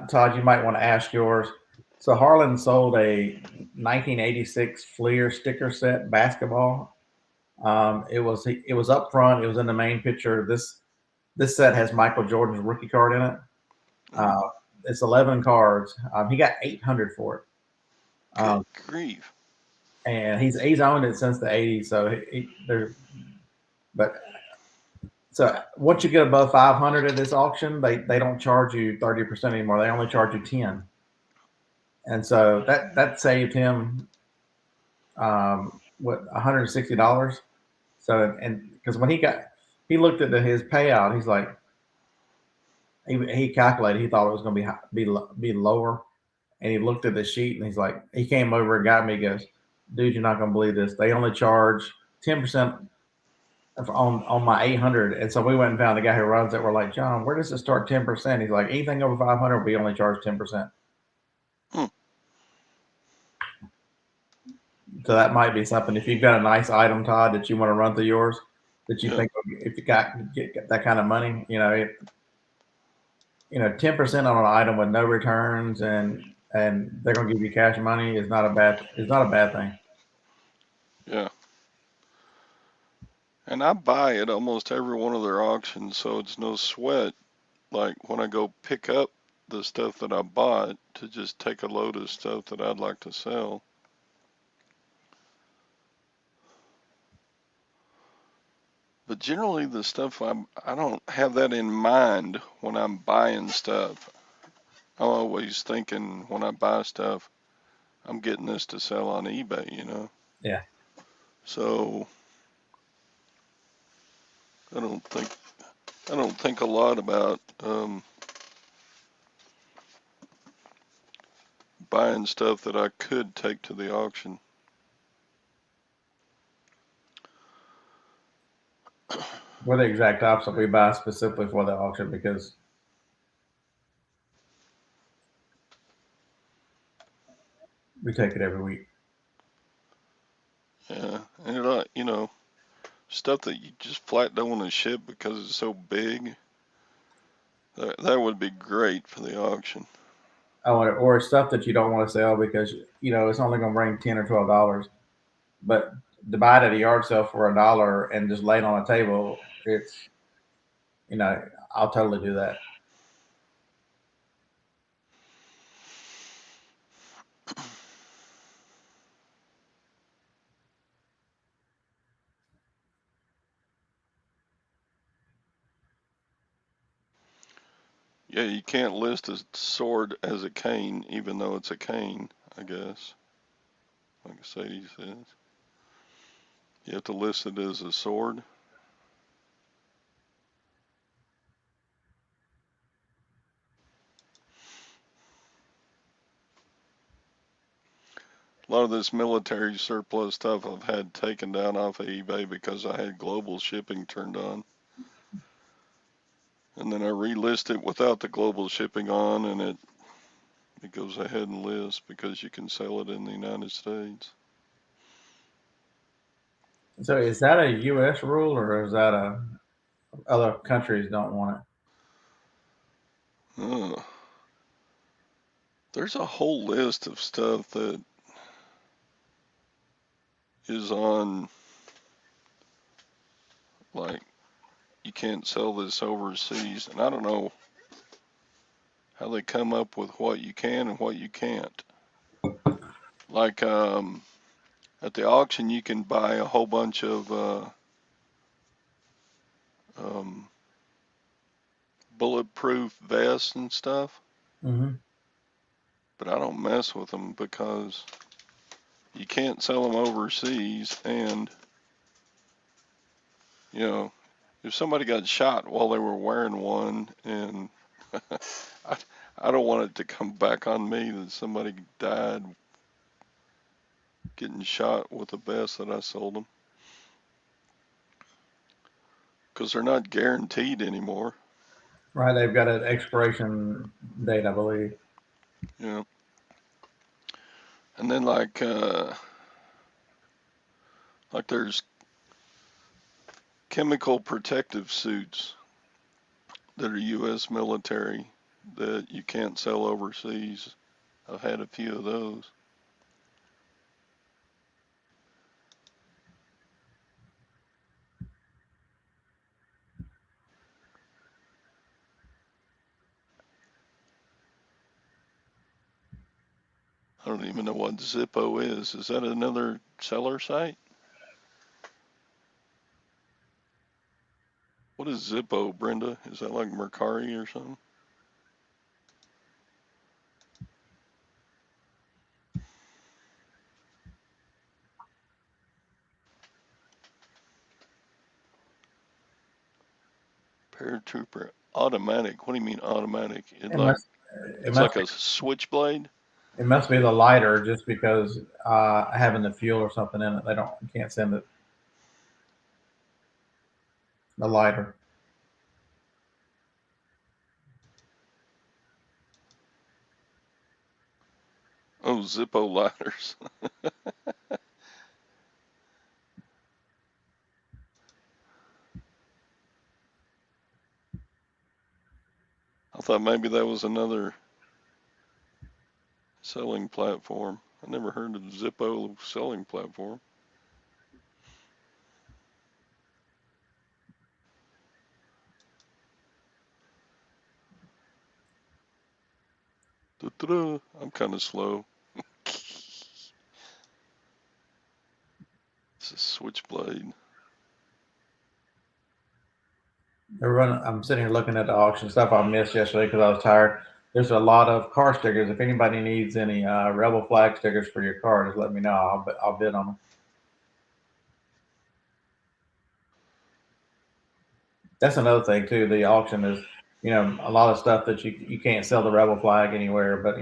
Todd, you might want to ask yours. So Harlan sold a 1986 Fleer sticker set basketball. It was up front. It was in the main picture. This set has Michael Jordan's rookie card in it. Uh, it's 11 cards. He got 800 for it. Good Um, grief. and he's owned it since the 80s. So but so once you get above 500 at this auction, they don't charge you 30% anymore. They only charge you 10. And so that saved him what $160. So and because when he looked at his payout, he's like he calculated he thought it was going to be lower, and he looked at the sheet and he's like he came over and got me. He goes, dude, you're not going to believe this. They only charge 10% on my 800. And so we went and found the guy who runs it. We're like, John, where does it start 10%? He's like, anything over 500, we only charge 10%. Hmm. So that might be something. If you've got a nice item, Todd, that you want to run through yours, that you Yeah. think if you get that kind of money, 10% on an item with no returns and they're going to give you cash money is not a bad thing. Yeah. And I buy at almost every one of their auctions, so it's no sweat. Like when I go pick up the stuff that I bought to just take a load of stuff that I'd like to sell. But generally, the stuff I don't have that in mind when I'm buying stuff. I'm always thinking when I buy stuff, I'm getting this to sell on eBay. Yeah. So I don't think a lot about buying stuff that I could take to the auction. We're the exact opposite. We buy specifically for the auction because we take it every week. Yeah, and stuff that you just flat don't want to ship because it's so big. That would be great for the auction. Oh, or stuff that you don't want to sell because it's only going to bring $10 or $12. But to buy it at a yard sale for $1 and just lay it on a table, I'll totally do that. Yeah, you can't list a sword as a cane, even though it's a cane, I guess. Like Sadie says. You have to list it as a sword. A lot of this military surplus stuff I've had taken down off of eBay because I had global shipping turned on. And then I relist it without the global shipping on, and it it goes ahead and lists because you can sell it in the United States. So is that a U.S. rule, or is that other countries don't want it? There's a whole list of stuff that is on, like, you can't sell this overseas, and I don't know how they come up with what you can and what you can't. Like, at the auction, you can buy a whole bunch of um, bulletproof vests and stuff, Mm-hmm. but I don't mess with them because you can't sell them overseas, and you know, if somebody got shot while they were wearing one, and I, I don't want it to come back on me that somebody died getting shot with a vest that I sold them, because they're not guaranteed anymore. Right, they've got an expiration date, I believe. You know, and then like there's chemical protective suits that are U.S. military that you can't sell overseas. I've had a few of those. I don't even know what Zippo is. Is that another seller site? What is Zippo, Brenda? Is that like Mercari or something? Paratrooper automatic. What do you mean automatic? It must it It's must like a switchblade. it must be the lighter, just because having the fuel or something in it, they don't you can't send it the lighter. Oh, Zippo lighters. I thought maybe that was another selling platform. I never heard of Zippo selling platform. Da-da-da. I'm kind of slow. It's a switchblade. I'm sitting here looking at the auction stuff I missed yesterday because I was tired. There's a lot of car stickers. If anybody needs any Rebel flag stickers for your car, just let me know. I'll bid on them. That's another thing too. The auction is, a lot of stuff that you can't sell the Rebel flag anywhere, but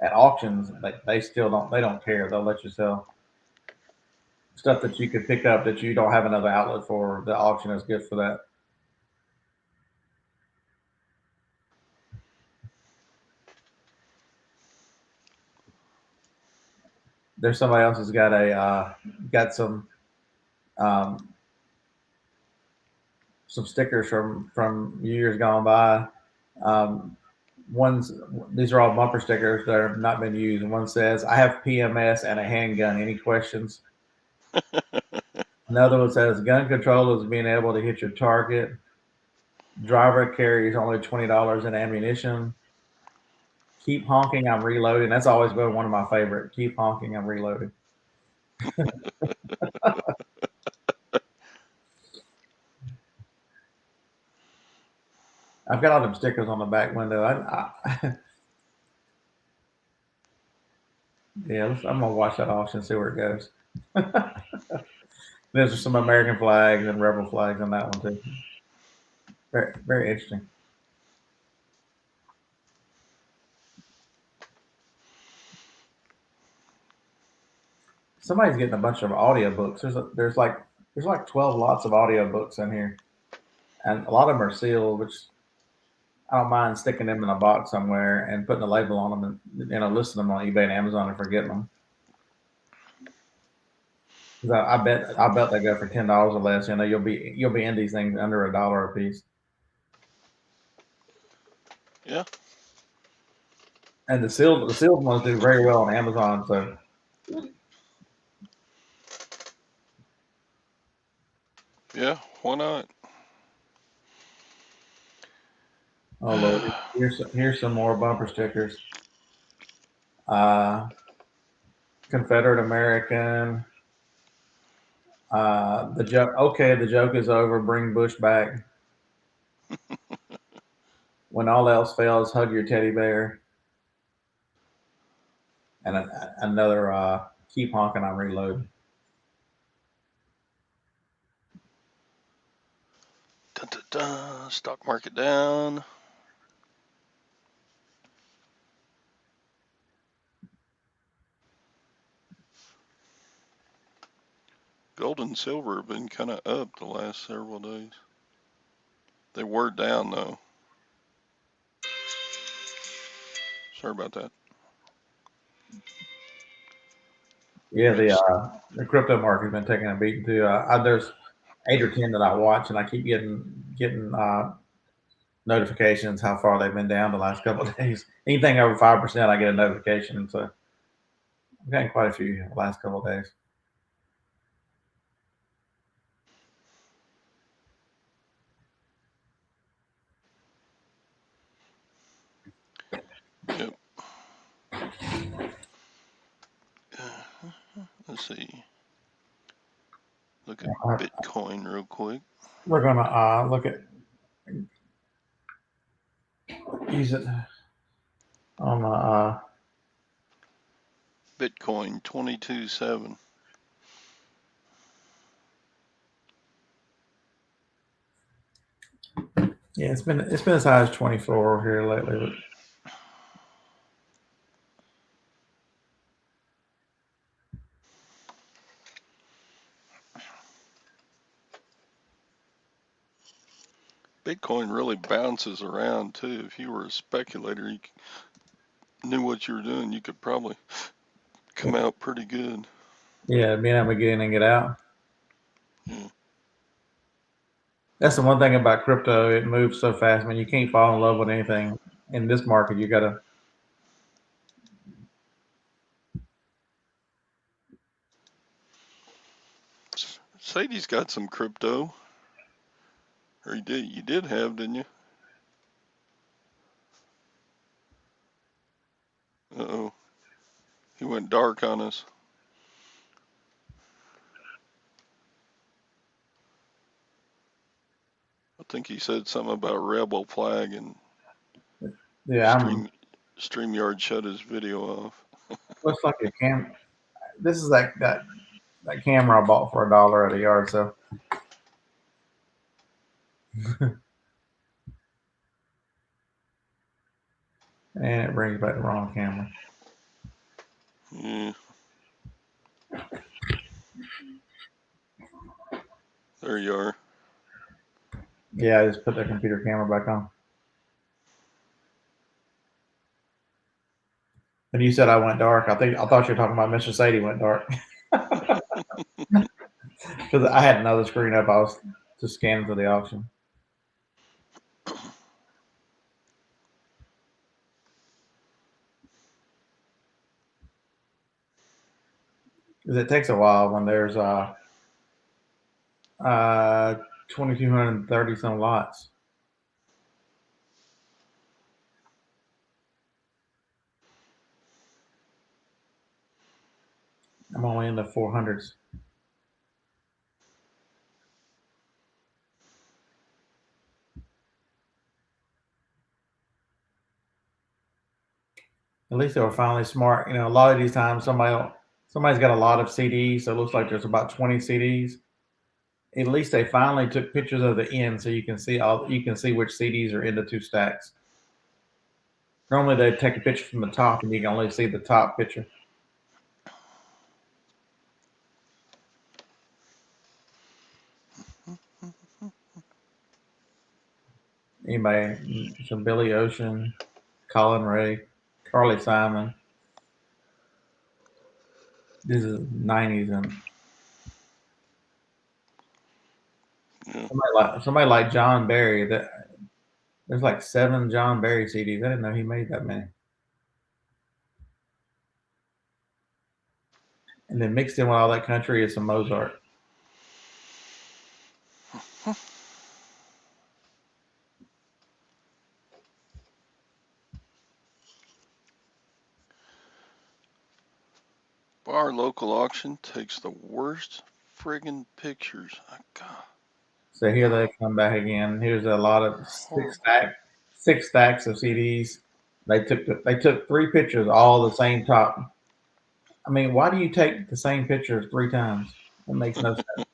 at auctions they still don't care. They'll let you sell stuff that you could pick up that you don't have another outlet for. The auction is good for that. There's somebody else who's got um, some stickers from years gone by. Um, one's These are all bumper stickers that have not been used, and one says, "I have PMS and a handgun. Any questions?" Another one says, "Gun control is being able to hit your target. Driver carries only $20 in ammunition. Keep honking, I'm reloading." That's always been one of my favorite. Keep honking, I'm reloading. I've got all them stickers on the back window. Yeah, I'm gonna watch that auction, see where it goes. There's some American flags and rebel flags on that one too. Very, very interesting. Somebody's getting a bunch of audiobooks. There's like 12 lots of audiobooks in here, and a lot of them are sealed, which I don't mind sticking them in a box somewhere and putting a label on them and listing them on eBay and Amazon and forgetting them. 'Cause I bet they go for $10 or less. You'll be in these things under $1 a piece. Yeah. And the sealed ones do very well on Amazon. So Yeah, why not? oh Lord, here's some more bumper stickers. Confederate American. The joke. Okay, the joke is over. Bring Bush back. When all else fails, hug your teddy bear. And another keep honking. I'm reloading. Dun, dun, dun. Stock market down. Gold and silver have been kind of up the last several days. They were down though. Sorry about that. Yeah, the crypto market's been taking a beating too. There's 8 or 10 that I watch, and I keep getting notifications how far they've been down the last couple of days. Anything over 5%, I get a notification. So I've gotten quite a few the last couple of days. Yep. Let's see. Look at Bitcoin real quick. We're gonna look at use it on Bitcoin 22.7. yeah, it's been as high as 24 here lately. Bitcoin really bounces around too. If you were a speculator, you knew what you were doing, you could probably come out pretty good. Yeah, being able to get in and get out. Yeah. That's the one thing about crypto. It moves so fast. I mean, you can't fall in love with anything in this market. You gotta. Sadie's got some crypto. Or you did have, didn't you? Uh-oh. He went dark on us. I think he said something about rebel flag and Yeah, StreamYard shut his video off. looks like a cam. This is that camera I bought for $1 at a yard sale. And it brings back the wrong camera. Yeah. There you are. Yeah, I just put the computer camera back on. When you said I went dark, I thought you were talking about Mr. Sadie went dark. Because I had another screen up. I was just scanning for the auction. Because it takes a while when there's 2,230 some lots. I'm only in the 400s. At least they were finally smart. A lot of these times somebody's got a lot of CDs, so it looks like there's about 20 CDs. At least they finally took pictures of the end, so you can see which CDs are in the two stacks. Normally they take a picture from the top, and you can only see the top picture. Anybody? Some Billy Ocean, Colin Ray, Carly Simon. This is 90s, and Yeah. somebody like John Barry. There's like 7 John Barry CDs. I didn't know he made that many. And then mixed in with all that country is some Mozart. Our local auction takes the worst friggin' pictures. God, So here they come back again. Here's a lot of horrible. six stacks of CDs. They took 3 pictures, all the same top. I mean, why do you take the same picture 3 times? That makes no sense.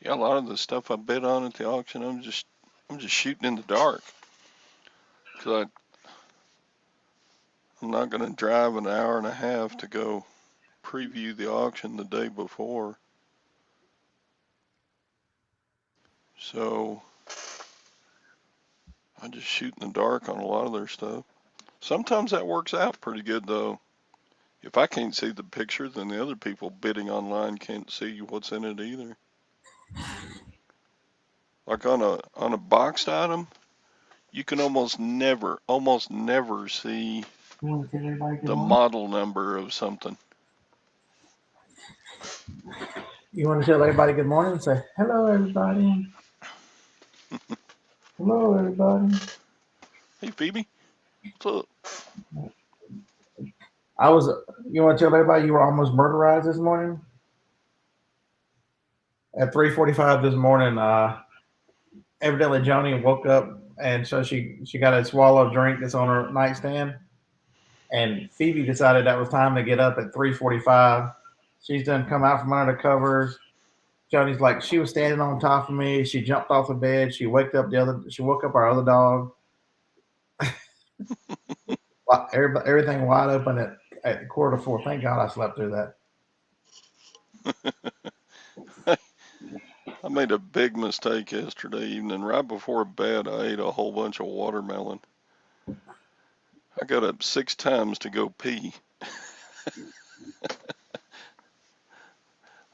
Yeah, a lot of the stuff I bid on at the auction, I'm just shooting in the dark because I'm not going to drive an hour and a half to go preview the auction the day before. So I just shoot in the dark on a lot of their stuff. Sometimes that works out pretty good though. If I can't see the picture, then the other people bidding online can't see what's in it either. Like on a boxed item, you can almost never see the model number of something. You want to tell everybody good morning? Say hello, everybody. Hello, everybody. Hey Phoebe, what's up? You want to tell everybody you were almost murderized this morning? At 3:45 this morning, evidently Joni woke up, and so she got a swallow drink that's on her nightstand. And Phoebe decided that was time to get up at 3:45. She's done come out from under the covers. Joni's like, she was standing on top of me. She jumped off the bed. She woke up our other dog. Everything wide open at 3:45. Thank God I slept through that. I made a big mistake yesterday evening. Right before bed, I ate a whole bunch of watermelon. I got up 6 times to go pee.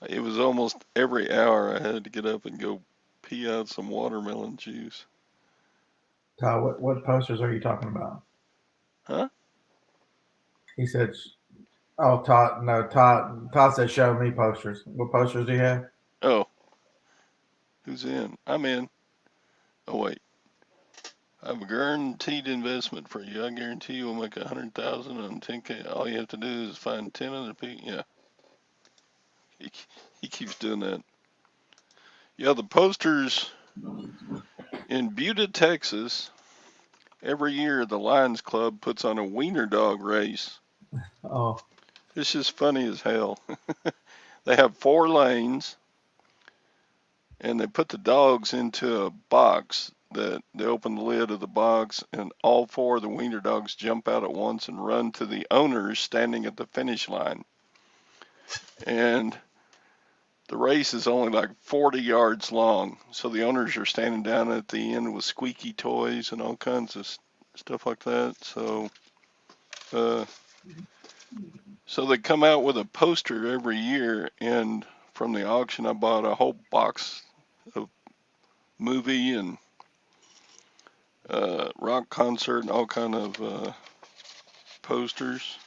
It was almost every hour I had to get up and go pee out some watermelon juice. Todd, what posters are you talking about? Huh? He said, "Oh, Todd, no, Todd. Todd said, show me posters. What posters do you have?" Oh, who's in? I'm in. Oh wait, I have a guaranteed investment for you. I guarantee you will make 100,000 on 10K. All you have to do is find 10 other people. Yeah, he, he keeps doing that. Yeah, the posters in Buda, Texas. Every year, the Lions Club puts on a wiener dog race. Oh, It's just funny as hell. They have 4 lanes, and they put the dogs into a box that they open the lid of the box, and all 4 of the wiener dogs jump out at once and run to the owners standing at the finish line. And the race is only like 40 yards long, so the owners are standing down at the end with squeaky toys and all kinds of stuff like that. So they come out with a poster every year, and from the auction, I bought a whole box of movie and rock concert and all kind of posters.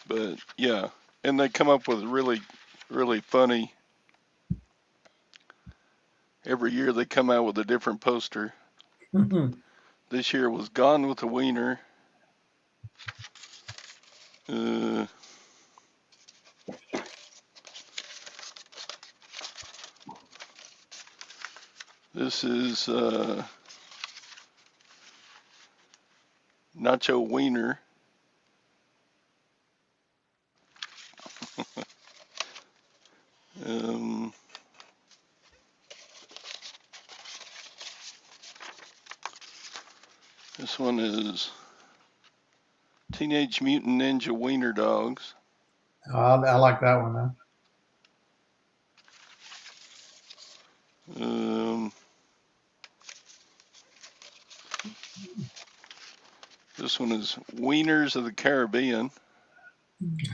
But yeah, and they come up with really, really funny. Every year they come out with a different poster. This year was Gone with the Wiener. Uh, this is Nacho Wiener. Um, this one is Teenage Mutant Ninja Wiener Dogs. I like that one though. This one is Wieners of the Caribbean.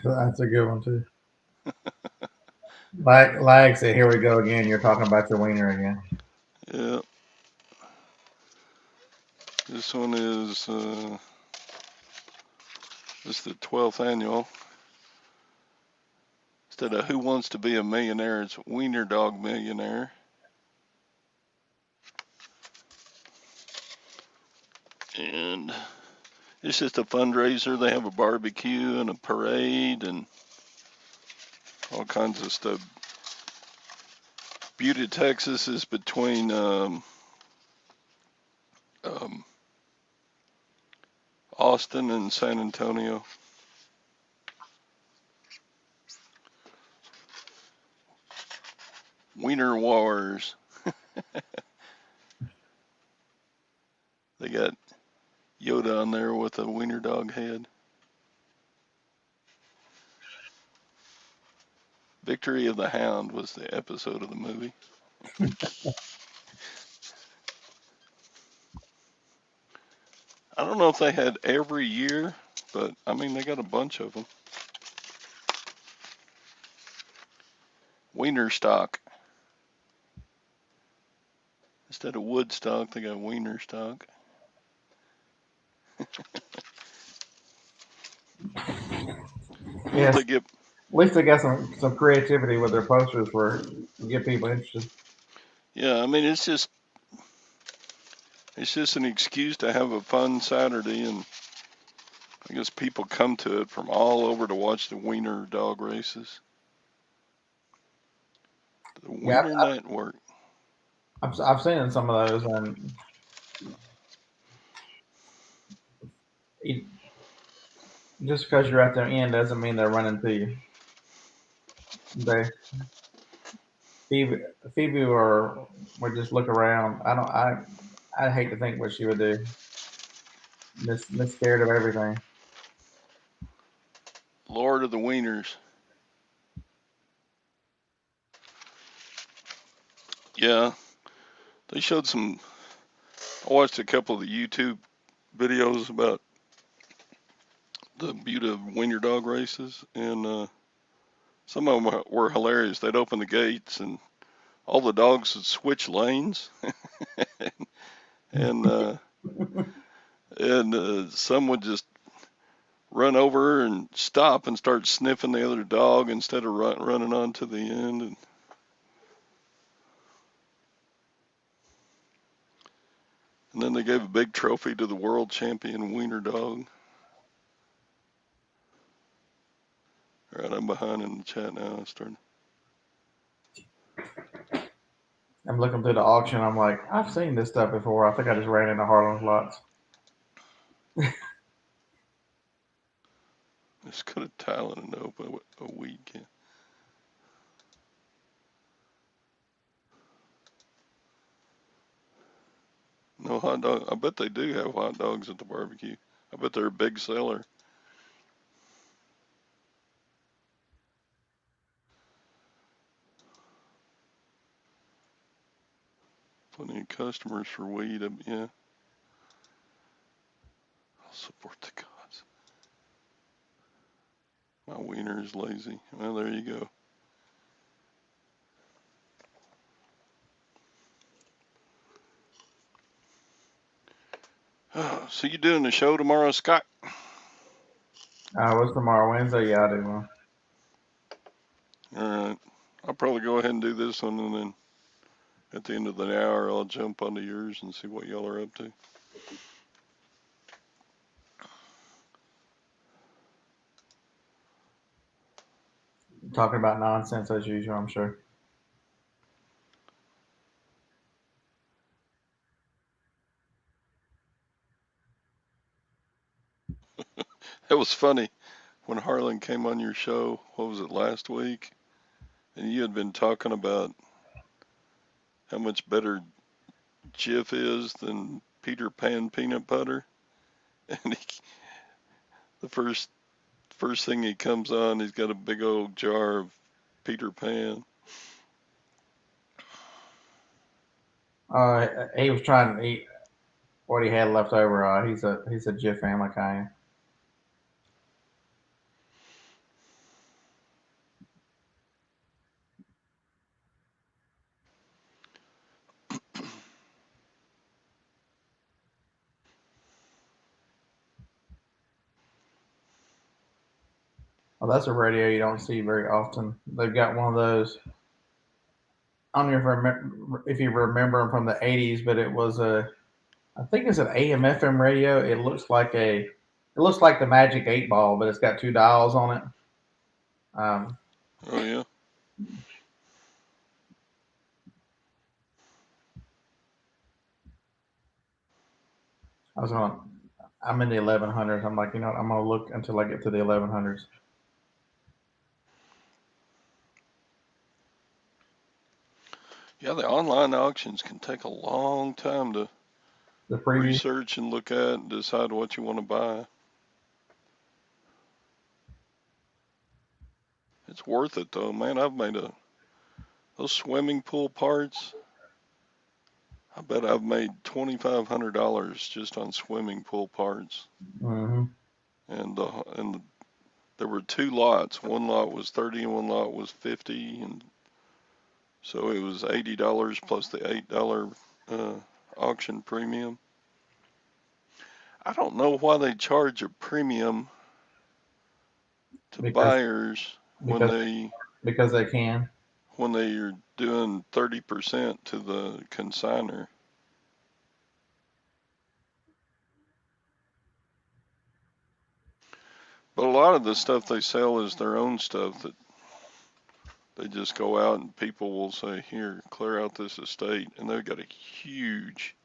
That's a good one too. Lag said, "Here we go again. You're talking about your wiener again." Yeah. This one is this is the 12th annual. Instead of Who Wants to Be a Millionaire, it's Wiener Dog Millionaire. And it's just a fundraiser. They have a barbecue and a parade and all kinds of stuff. Butte, Texas is between Austin and San Antonio. Wiener Wars. They got Yoda on there with a wiener dog head. Victory of the Hound was the episode of the movie. I don't know if they had every year, but I mean, they got a bunch of them. Wiener stock. Instead of Woodstock, they got Wiener stock. Yes. They get, At least they got some creativity with their posters for to get people interested. yeah, I mean, it's just an excuse to have a fun Saturday, and I guess people come to it from all over to watch the wiener dog races. The Yeah, Wiener Network. I've seen some of those, and just because you're at their end doesn't mean they're running to you. They Phoebe, Phoebe or would just look around. I hate to think what she would do. Miss scared of everything. Lord of the Wieners. Yeah, they showed some. I watched a couple of the YouTube videos about the Butte wiener dog races, and some of them were hilarious. They'd open the gates and all the dogs would switch lanes, and some would just run over and stop and start sniffing the other dog instead of running on to the end. And then they gave a big trophy to the world champion wiener dog. All right, I'm behind in the chat now. I'm starting. I'm looking through the auction. I'm like, I've seen this stuff before. I think I just ran into Harlem's lots. It's got a talent and open a weed can. No hot dog. I bet they do have hot dogs at the barbecue. I bet they're a big seller. Plenty of customers for weed. Yeah. I'll support the cause. My wiener is lazy. Well, there you go. So you doing the show tomorrow, Scott? What's tomorrow? Wednesday? Yeah, I do one. All right. I'll probably go ahead and do this one, and then at the end of the hour, I'll jump onto yours and see what y'all are up to. Talking about nonsense as usual, I'm sure. It was funny when Harlan came on your show. What was it, last week? And you had been talking about how much better Jif is than Peter Pan peanut butter. And The first thing he comes on, he's got a big old jar of Peter Pan. He was trying to eat what he had left over. He's a Jif family kind. Well, that's a radio you don't see very often. They've got one of those. I don't know if you remember them from the '80s, but it was I think it's an AM/FM radio. It looks like the Magic 8 Ball, but it's got two dials on it. Um, Oh yeah. I was going. I'm in the 1100s. I'm like, you know what? I'm gonna look until I get to the 1100s. Yeah, the online auctions can take a long time to The preview. research and look at and decide what you want to buy. It's worth it though, man. I've made those swimming pool parts. I bet I've made $2,500 just on swimming pool parts. Mm-hmm. And there were two lots. One lot was 30 and one lot was 50, and so it was $80 plus the $8 auction premium. I don't know why they charge a premium to Because buyers because because they can. when they are doing 30% to the consigner. But a lot of the stuff they sell is their own stuff that they just go out and people will say, here, clear out this estate. And they've got a huge,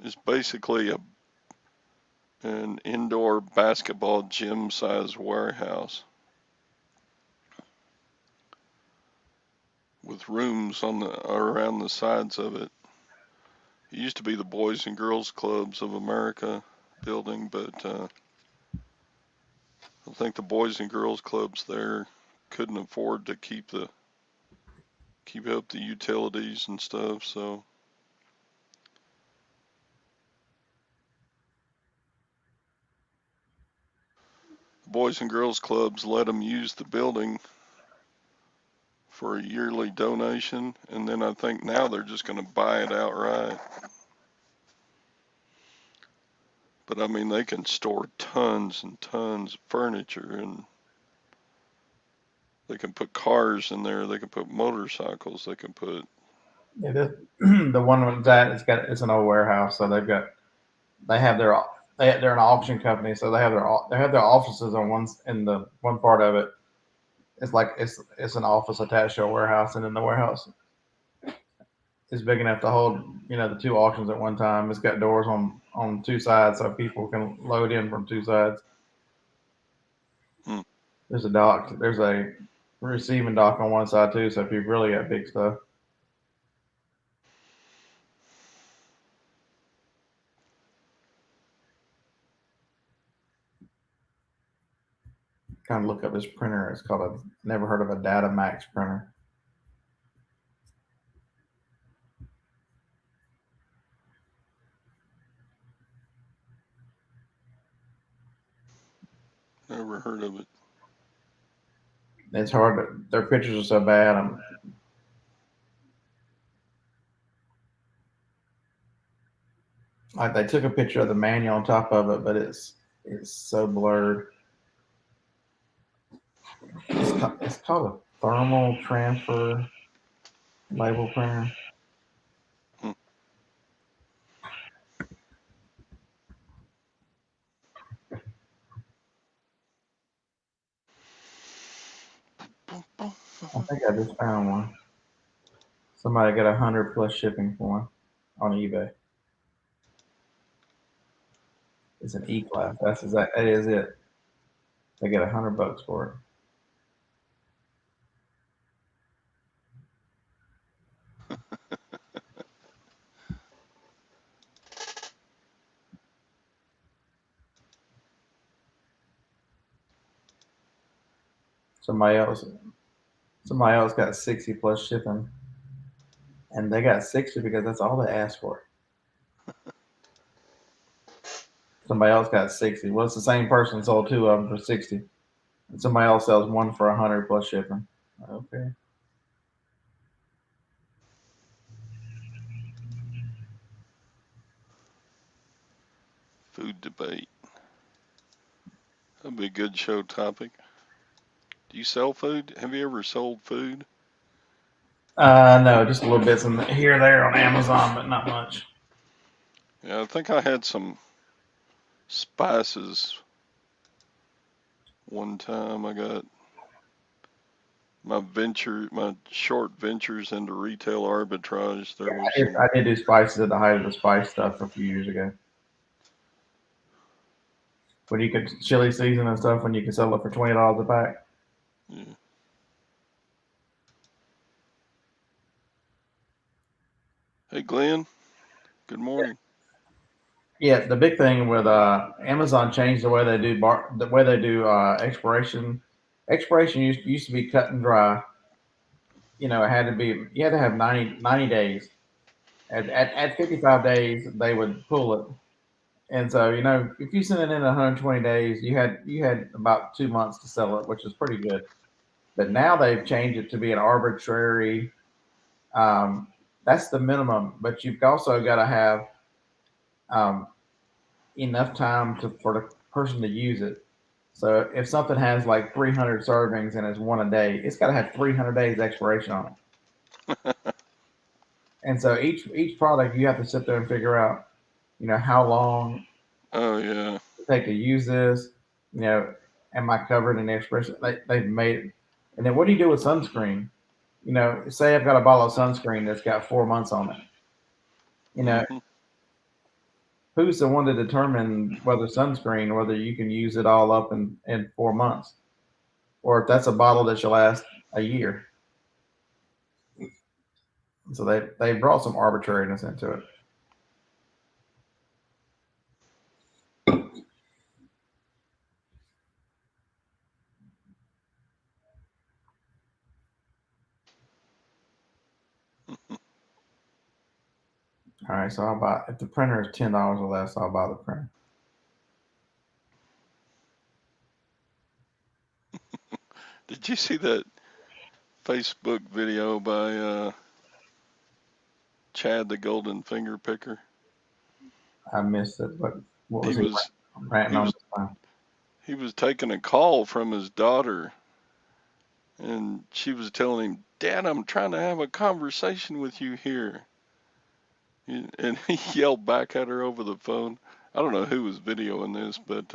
it's basically an indoor basketball gym size warehouse with rooms around the sides of it. It used to be the Boys and Girls Clubs of America building, but I think the Boys and Girls Clubs there couldn't afford to keep up the utilities and stuff, so the Boys and Girls Clubs let them use the building for a yearly donation, and then I think now they're just going to buy it outright. But I mean, they can store tons and tons of furniture, and they can put cars in there. They can put motorcycles. They can put. It is the one with that. It's an old warehouse, so they have their they're an auction company, so they have their offices on in the one part of it. It's like it's an office attached to a warehouse, and then the warehouse is big enough to hold the two auctions at one time. It's got doors on two sides, so people can load in from two sides. Hmm. There's a dock. There's a receiving dock on one side too, so if you've really got big stuff. Kind of look up this printer. It's called never heard of a Data Max printer. Never heard of it. It's hard, their pictures are so bad. Like they took a picture of the manual on top of it, but it's so blurred. It's called a thermal transfer label printer. Hmm. I think I just found one. Somebody got 100 plus shipping for one on eBay. It's an E class. That is it. They get $100 for it. Somebody else, somebody else got 60 plus shipping, and they got 60 because that's all they asked for. Somebody else got 60. Well, it's the same person sold two of them for 60, and somebody else sells one for 100 plus shipping. Okay. Food debate. That'd be a good show topic. Do you sell food? Have you ever sold food? No, just a little bits in here or there on Amazon, but not much. Yeah, I think I had some spices one time. I got my short ventures into retail arbitrage. There was some. I did do spices at the height of the spice stuff a few years ago. When you could chili season and stuff, when you could sell it for $20 a pack. Yeah. Hey, Glenn. Good morning. Yeah, the big thing with Amazon changed the way they do expiration. Expiration used to be cut and dry. You know, it had to be you had to have 90 days. At 55 days, they would pull it. And so, you know, if you sent it in 120 days, you had about 2 months to sell it, which is pretty good. But now they've changed it to be an arbitrary. Um, that's the minimum, but you've also got to have um, enough time for the person to use it. So if something has like 300 servings and it's one a day, it's got to have 300 days expiration on it. And so each product you have to sit there and figure out, you know, how long Oh yeah. it take to use this. You know, am I covered in the expiration? They've made it. And then what do you do with sunscreen? You know, say I've got a bottle of sunscreen that's got 4 months on it. You know, Hmm. who's the one to determine whether sunscreen, whether you can use it all up in 4 months, or if that's a bottle that should last a year? So they brought some arbitrariness into it. All right, so I'll buy if the printer is $10 or less, I'll buy the printer. Did you see that Facebook video by Chad the Golden Finger Picker? I missed it, but what was He he was ranting he on was this time? he was taking a call from his daughter, and she was telling him, "Dad, I'm trying to have a conversation with you here." And he yelled back at her over the phone. I don't know who was videoing this, but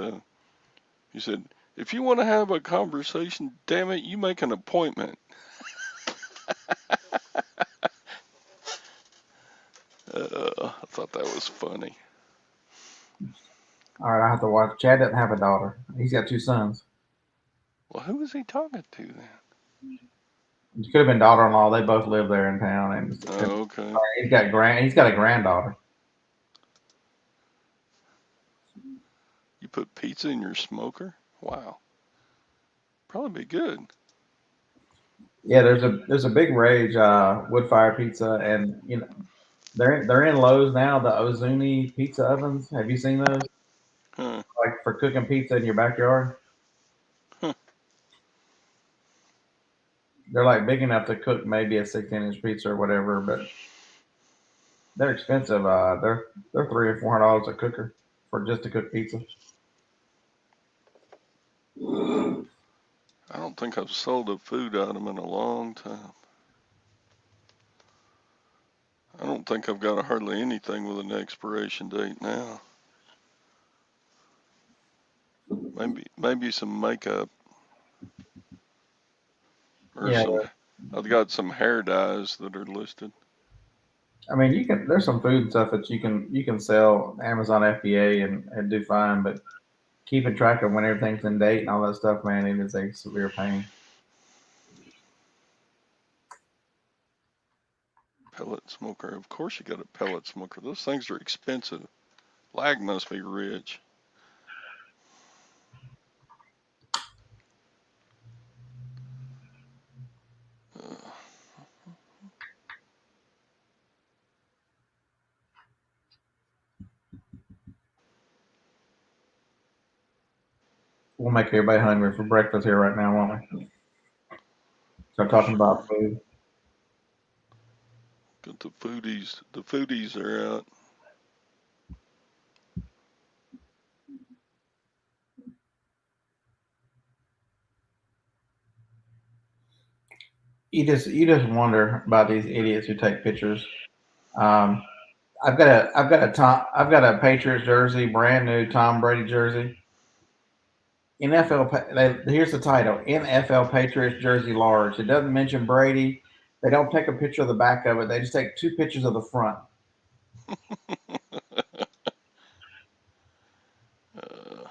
he said, "If you want to have a conversation, damn it, you make an appointment." I thought that was funny. All right, I have to watch. Chad doesn't have a daughter. He's got two sons. Well, who was he talking to then? It could have been daughter-in-law. They both live there in town, and Oh, okay. he's got a granddaughter. You put pizza in your smoker? Wow. Probably be good. Yeah, there's a big rage wood fire pizza, and you know they're in Lowe's now. The Ozuni pizza ovens. Have you seen those? Huh. Like for cooking pizza in your backyard. Huh. They're like big enough to cook maybe a 16-inch pizza or whatever, but they're expensive. They're $300 or $400 a cooker for just to cook pizza. I don't think I've sold a food item in a long time. I don't think I've got hardly anything with an expiration date now. Maybe some makeup or Yeah, some. I've got some hair dyes that are listed. I mean you can. There's some food stuff that you can sell Amazon FBA and do fine, but keeping track of when everything's in date and all that stuff, man, it is a severe pain. Pellet smoker. Of course you got a pellet smoker. Those things are expensive. Lag must be rich. We'll make everybody hungry for breakfast here right now, won't we? Start talking Sure. about food. Got the foodies. The foodies are out. You just wonder about these idiots who take pictures. Um, I've got a Patriots jersey, brand new Tom Brady jersey. Here's the title: NFL Patriots jersey large. It doesn't mention Brady. They don't take a picture of the back of it. They just take two pictures of the front. Uh,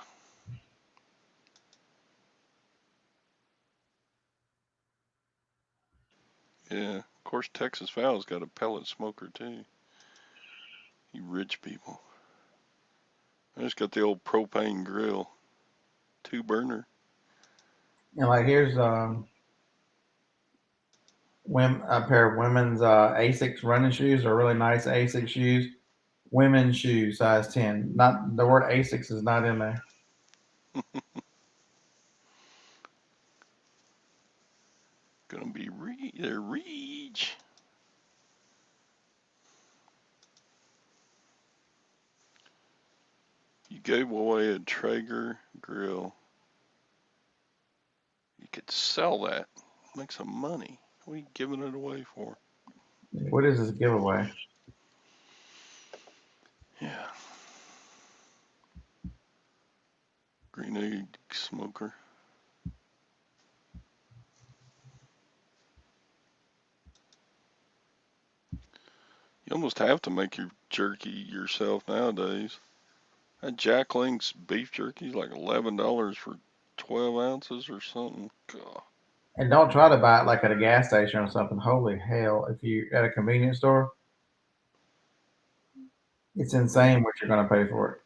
yeah. Of course, Texas Val's got a pellet smoker too. You rich people. I just got the old propane grill, 2 burner. And like here's a pair of women's Asics running shoes. Are really nice Asics shoes. Women's shoes, size 10. Not the word Asics is not in there. Gonna be they're reach. You gave away a Traeger grill. You could sell that, make some money. What are you giving it away for? What is this giveaway? Yeah. Green egg smoker. You almost have to make your jerky yourself nowadays. That Jack Link's beef jerky is like $11 for 12 ounces or something. God. And don't try to buy it like at a gas station or something. Holy hell. If you at a convenience store, it's insane what you're going to pay for it.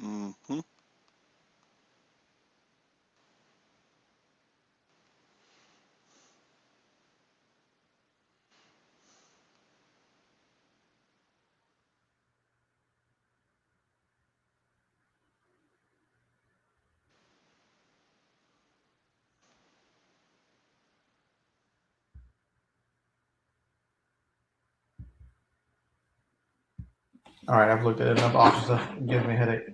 Mm-hmm. All right, I've looked at enough auction stuff. It gives me a headache.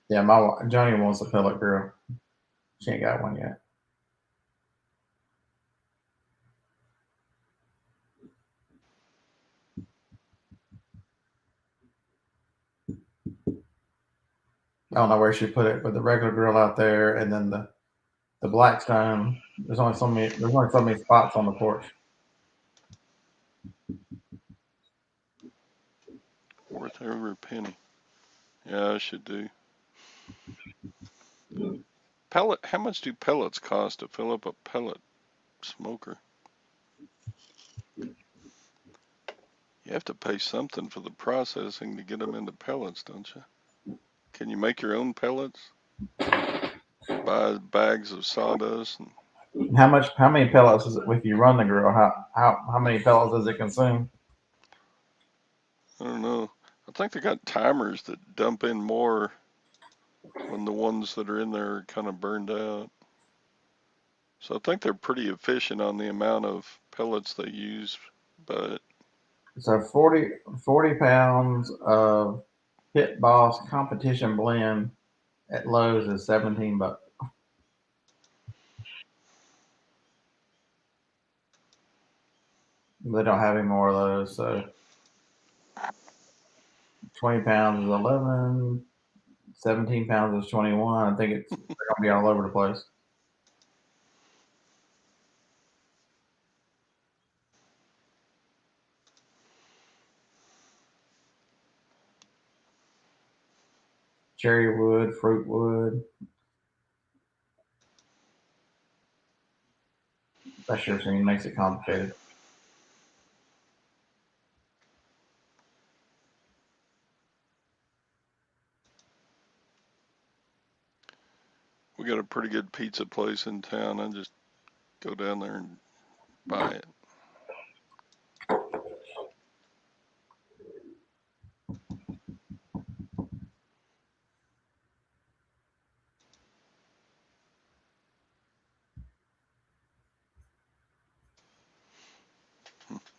Yeah, my Johnny wants a pellet grill. She ain't got one yet. I don't know where she put it, but the regular grill out there, and then the Blackstone. There's only so many. There's only so many spots on the porch. Worth every penny. Yeah, I should do. Pellet. How much do pellets cost to fill up a pellet smoker? You have to pay something for the processing to get them into pellets, don't you? Can you make your own pellets? Buy bags of sawdust and How many pellets is it if you run the grill? How many pellets does it consume? I don't know. I think they got timers that dump in more when the ones that are in there are kind of burned out. So I think they're pretty efficient on the amount of pellets they use, but So 40 pounds of Pit Boss competition blend at Lowe's is $17. They don't have any more of those. So 20 pounds is 11. 17 pounds is 21. I think they're gonna be all over the place. Cherry wood, fruit wood. That sure seems makes it complicated. We got a pretty good pizza place in town. I just go down there and buy it.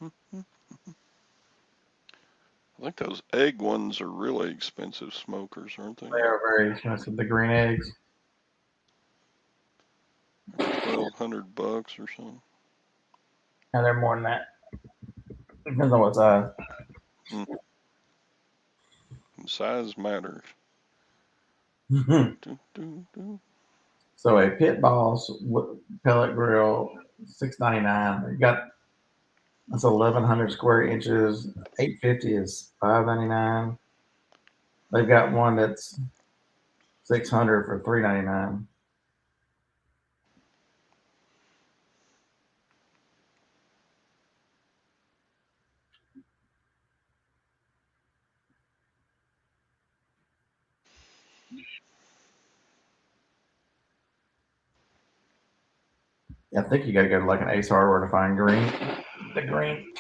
I think those egg ones are really expensive smokers, aren't they? They are very expensive. The green eggs. Like $1,200 or something. And they're more than that. Depends on what size. And size matters. So a Pit Boss pellet grill, $6.99. You got that's 1,100 square inches. 850 is $5.99. They've got one that's 600 for $3.99. I think you got to go to like an Ace Hardware to find green. The green.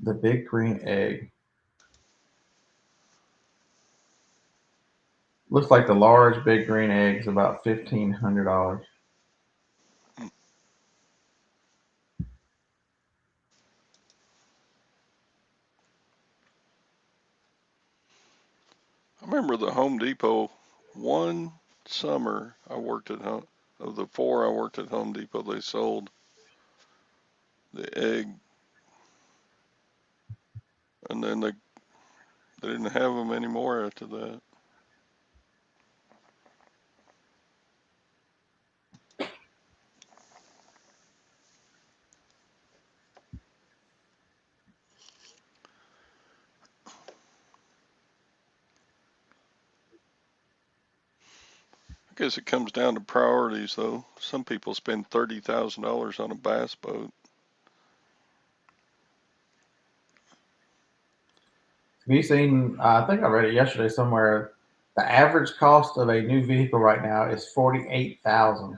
The big green egg. Looks like the large big green egg is about $1,500. I remember the Home Depot one summer I worked at home. Of the 4 I worked at Home Depot, they sold the egg, and then they didn't have them anymore after that. I guess it comes down to priorities, though. Some people spend $30,000 on a bass boat. Have you seen? I think I read it yesterday somewhere. The average cost of a new vehicle right now is $48,000.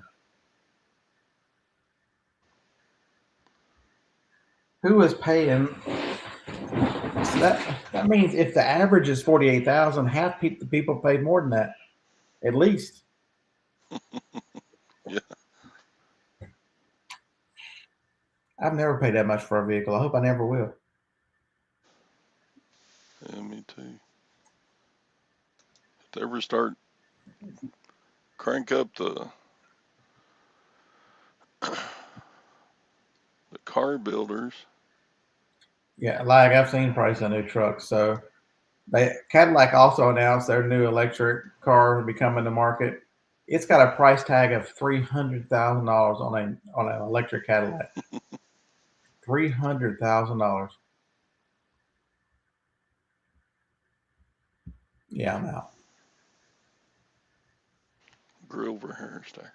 Who is paying? So that means if the average is 48,000, half the people paid more than that, at least. Yeah. I've never paid that much for a vehicle. I hope I never will. Yeah, me too. If they ever start crank up the car builders. Yeah, like I've seen price on new trucks. So Cadillac also announced their new electric car will be coming to market. It's got a price tag of $300,000 on an electric Cadillac. $300,000. Yeah, I'm out. Silverhairstacker.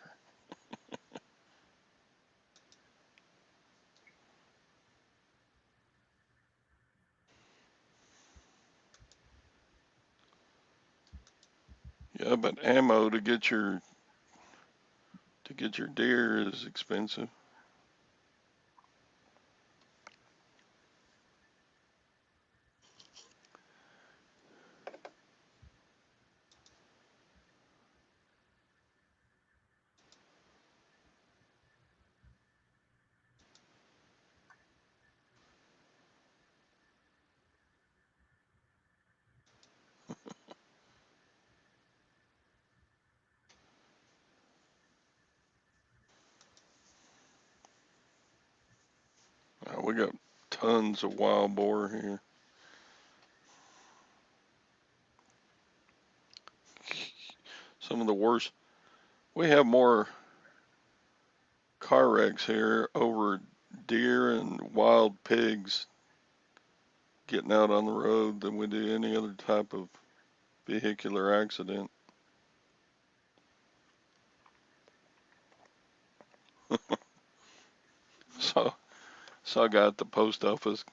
Yeah, but ammo to get your deer is expensive. We got tons of wild boar here. Some of the worst. We have more car wrecks here over deer and wild pigs getting out on the road than we do any other type of vehicular accident. So, I got at the post office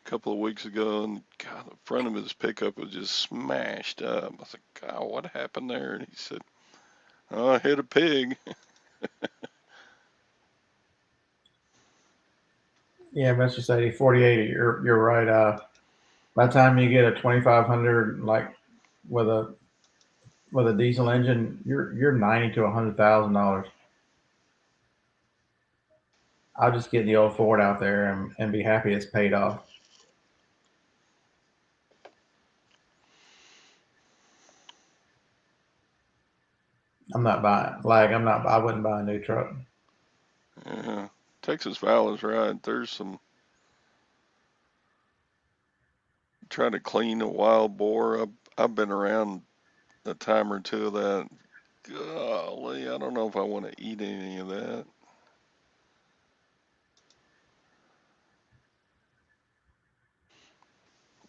a couple of weeks ago, and God, the front of his pickup was just smashed up. I was like, God, what happened there? And he said, oh, I hit a pig. Yeah, Mr. Sadie, 48. You're right. By the time you get a 2500 like with a diesel engine, you're 90 to $100,000. I'll just get the old Ford out there and be happy it's paid off. I'm not buying like I wouldn't buy a new truck. Yeah, Texas Val is right. There's some trying to clean a wild boar. I've been around a time or two of that. Golly, I don't know if I want to eat any of that.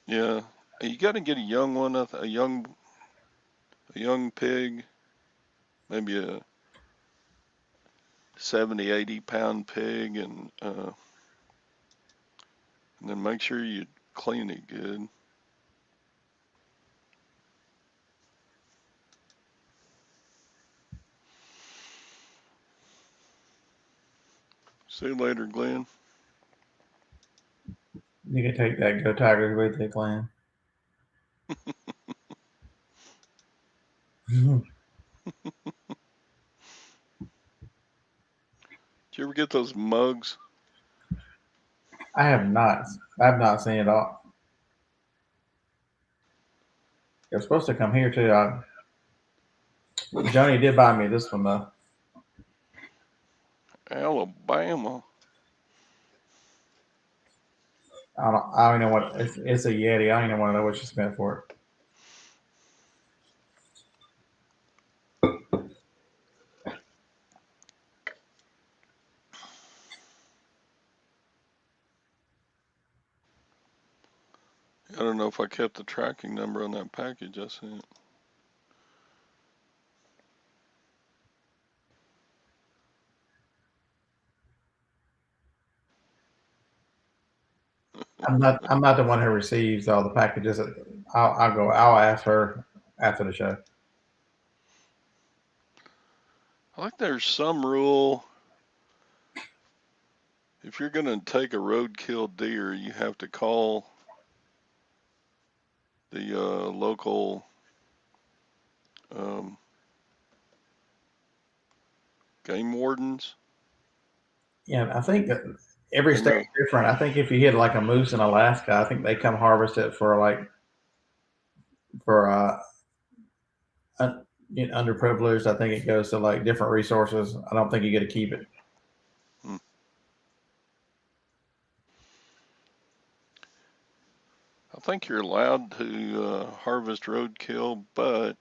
Yeah, you got to get a young one, a young pig, maybe a 70, 80 pound pig, and then make sure you clean it good. See you later, Glenn. You can take that Go Tigers with you, Glenn. Did you ever get those mugs? I have not. I've not seen it all. They're supposed to come here too. Johnny did buy me this one though. Alabama. I don't know what it's a Yeti. I don't even want to know what she spent for it. I don't know if I kept the tracking number on that package I sent. I'm not the one who receives all the packages. I'll ask her after the show. I think there's some rule. If you're going to take a roadkill deer, you have to call the local um, game wardens. Yeah, I think that every And state's different. I think if you hit like a moose in Alaska, I think they come harvest it for for underprivileged. I think it goes to like different resources. I don't think you get to keep it. I think you're allowed to harvest roadkill, but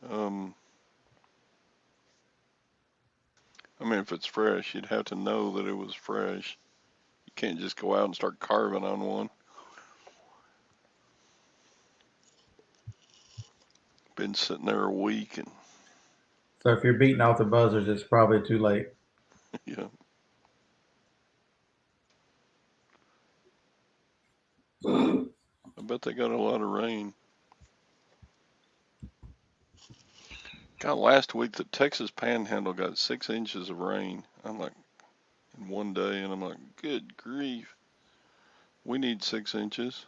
um, I mean, if it's fresh, you'd have to know that it was fresh. You can't just go out and start carving on one. Been sitting there a week, and So if you're beating off the buzzards, it's probably too late. yeah, I bet they got a lot of rain. God, last week the Texas Panhandle got 6 inches of rain. I'm like, in one day, and I'm like, good grief, we need 6 inches.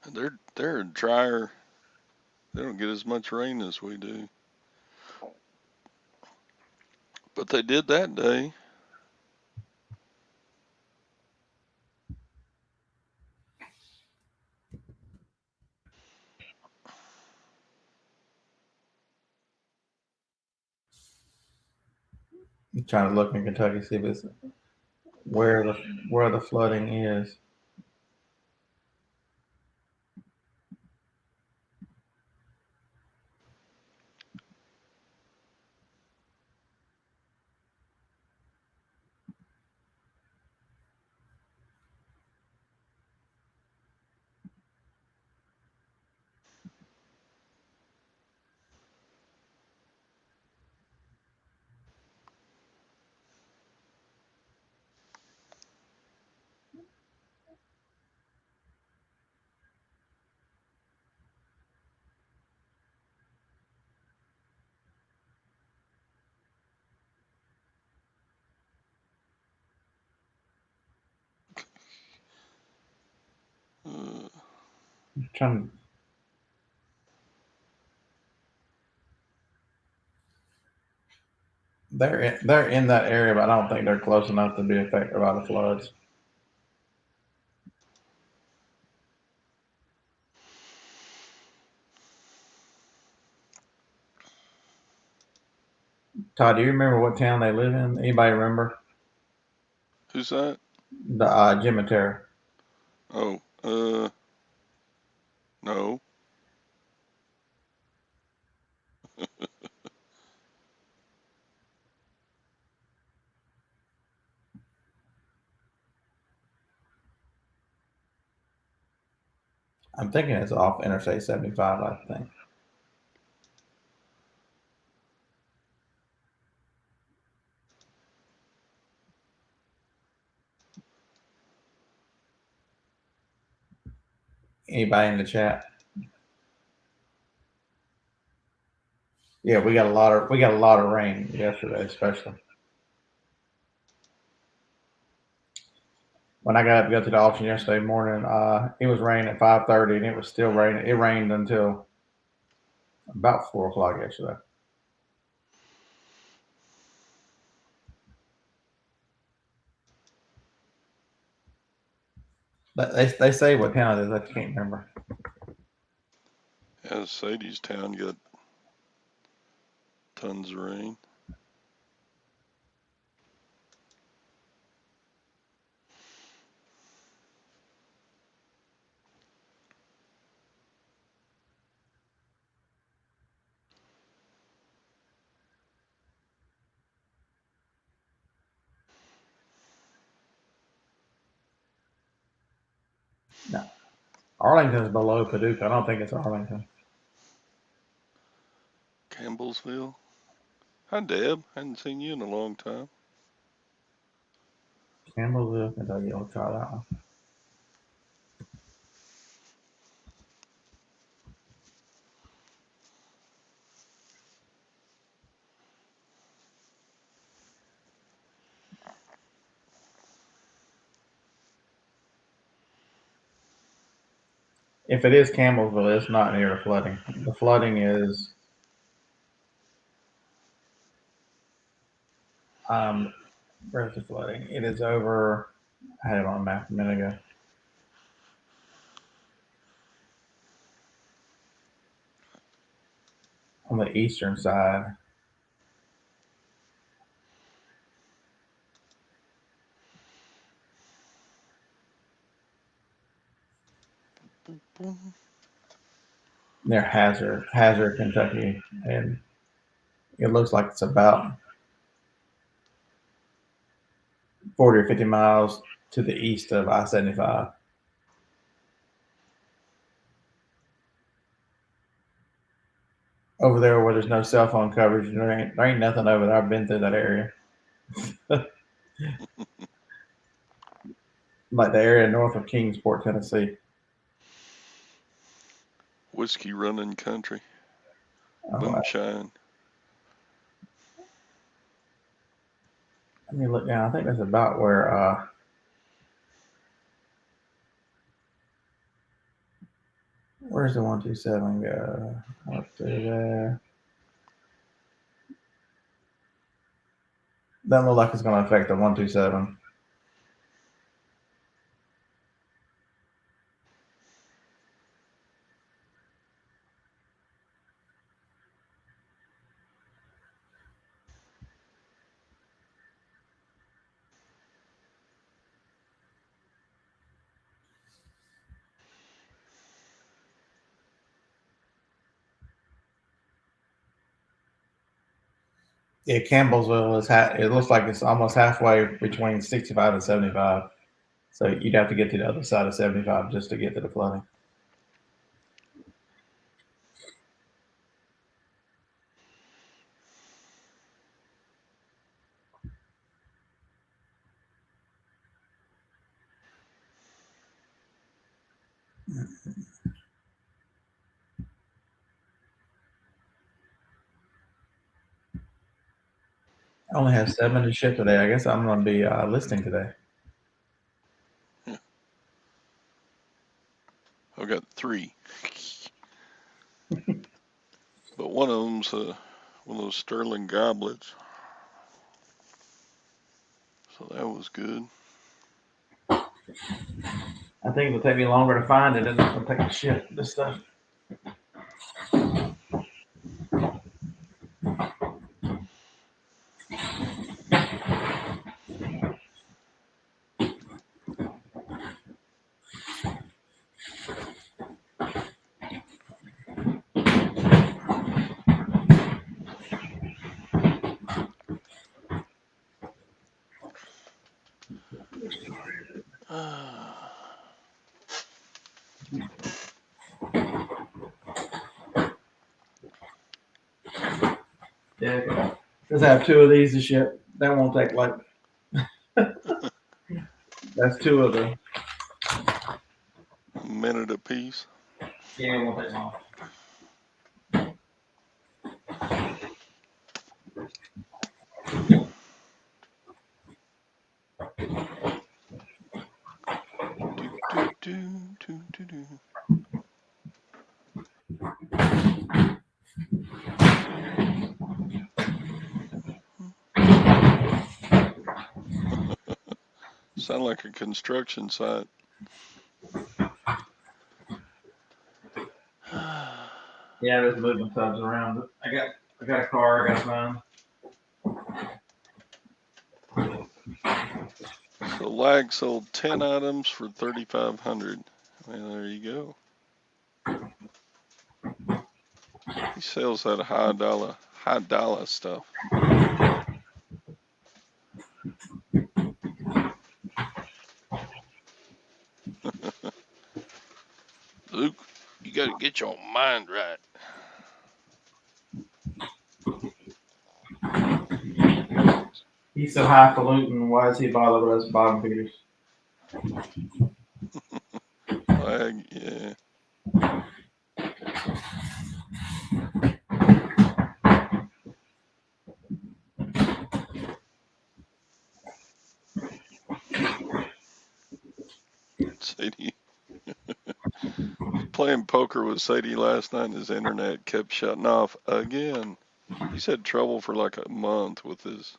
And they're drier. They don't get as much rain as we do, but they did that day. I'm trying to look in Kentucky see if it's where the flooding is. Trying. They're in that area, but I don't think they're close enough to be affected by the floods. Todd, do you remember what town they live in? Anybody remember? Who's that? The Jim and Terra. Oh, no. I'm thinking it's off Interstate 75. I think. Anybody in the chat? Yeah, we got a lot of rain yesterday, especially. When I got up to go to the auction yesterday morning, it was raining at 5:30, and it was still raining. It rained until about 4 o'clock yesterday. But they say what town it is. I can't remember. Yeah, Sadie's town got tons of rain. No, Arlington's below Paducah. I don't think it's Arlington. Campbellsville. Hi, Deb. Hadn't seen you in a long time. Campbellsville, Kentucky. I'll try that one. If it is Campbellsville, it's not near the flooding. The flooding is where's the flooding? It is over. I had it on a map a minute ago. On the eastern side. Near Hazard, Kentucky, and it looks like it's about 40 or 50 miles to the east of I-75. Over there where there's no cell phone coverage, there ain't nothing over there. I've been through that area. Like the area north of Kingsport, Tennessee. Whiskey running country. Oh, Moonshine. let me look down. I think that's about where where's the 127 go? Up through there. Doesn't look like it's going to affect the 127. Yeah, Campbellsville is. It looks like it's almost halfway between 65 and 75. So you'd have to get to the other side of 75 just to get to the flooding. I only have 7 to ship today. I guess I'm going to be listing today. I've got 3. But one of them's one of those sterling goblets. So that was good. I think it'll take me longer to find it than it'll take to ship this stuff. Yeah, just have 2 of these to ship. That won't take like. That's 2 of the. A minute apiece. Yeah, it won't take long. Do, do, do, do, do, do. Sound like a construction site. Yeah, there's moving subs around. I got a car I gotta find. So Lag sold 10 items for 3,500. Well, there you go. He sells that high dollar stuff. Luke, you got to get your mind right. He's so highfalutin. Why does he bother with us bottom feeders? Lag, yeah. Sadie. Playing poker with Sadie last night and his internet kept shutting off again. He's had trouble for like a month with his.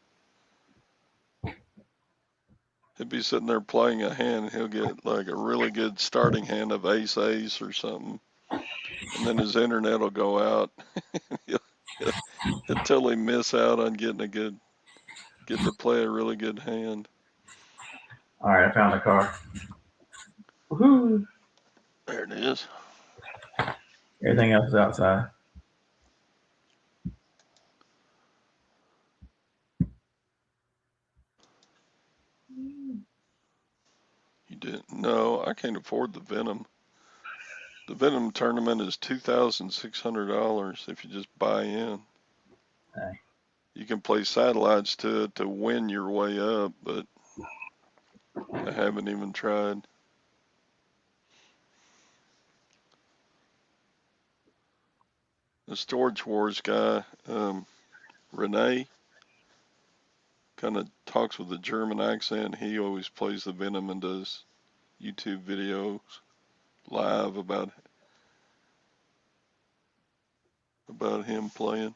He'll be sitting there playing a hand and he'll get like a really good starting hand of ace or something. And then his internet will go out. he'll totally miss out on getting to play a really good hand. All right, I found the car. Woohoo! There it is. Everything else is outside. You didn't? No, I can't afford the Venom. The Venom tournament is $2,600 if you just buy in. Okay. You can play satellites to win your way up, but I haven't even tried. The Storage Wars guy, Renee, kind of talks with a German accent. He always plays the Venom and does YouTube videos live about him playing.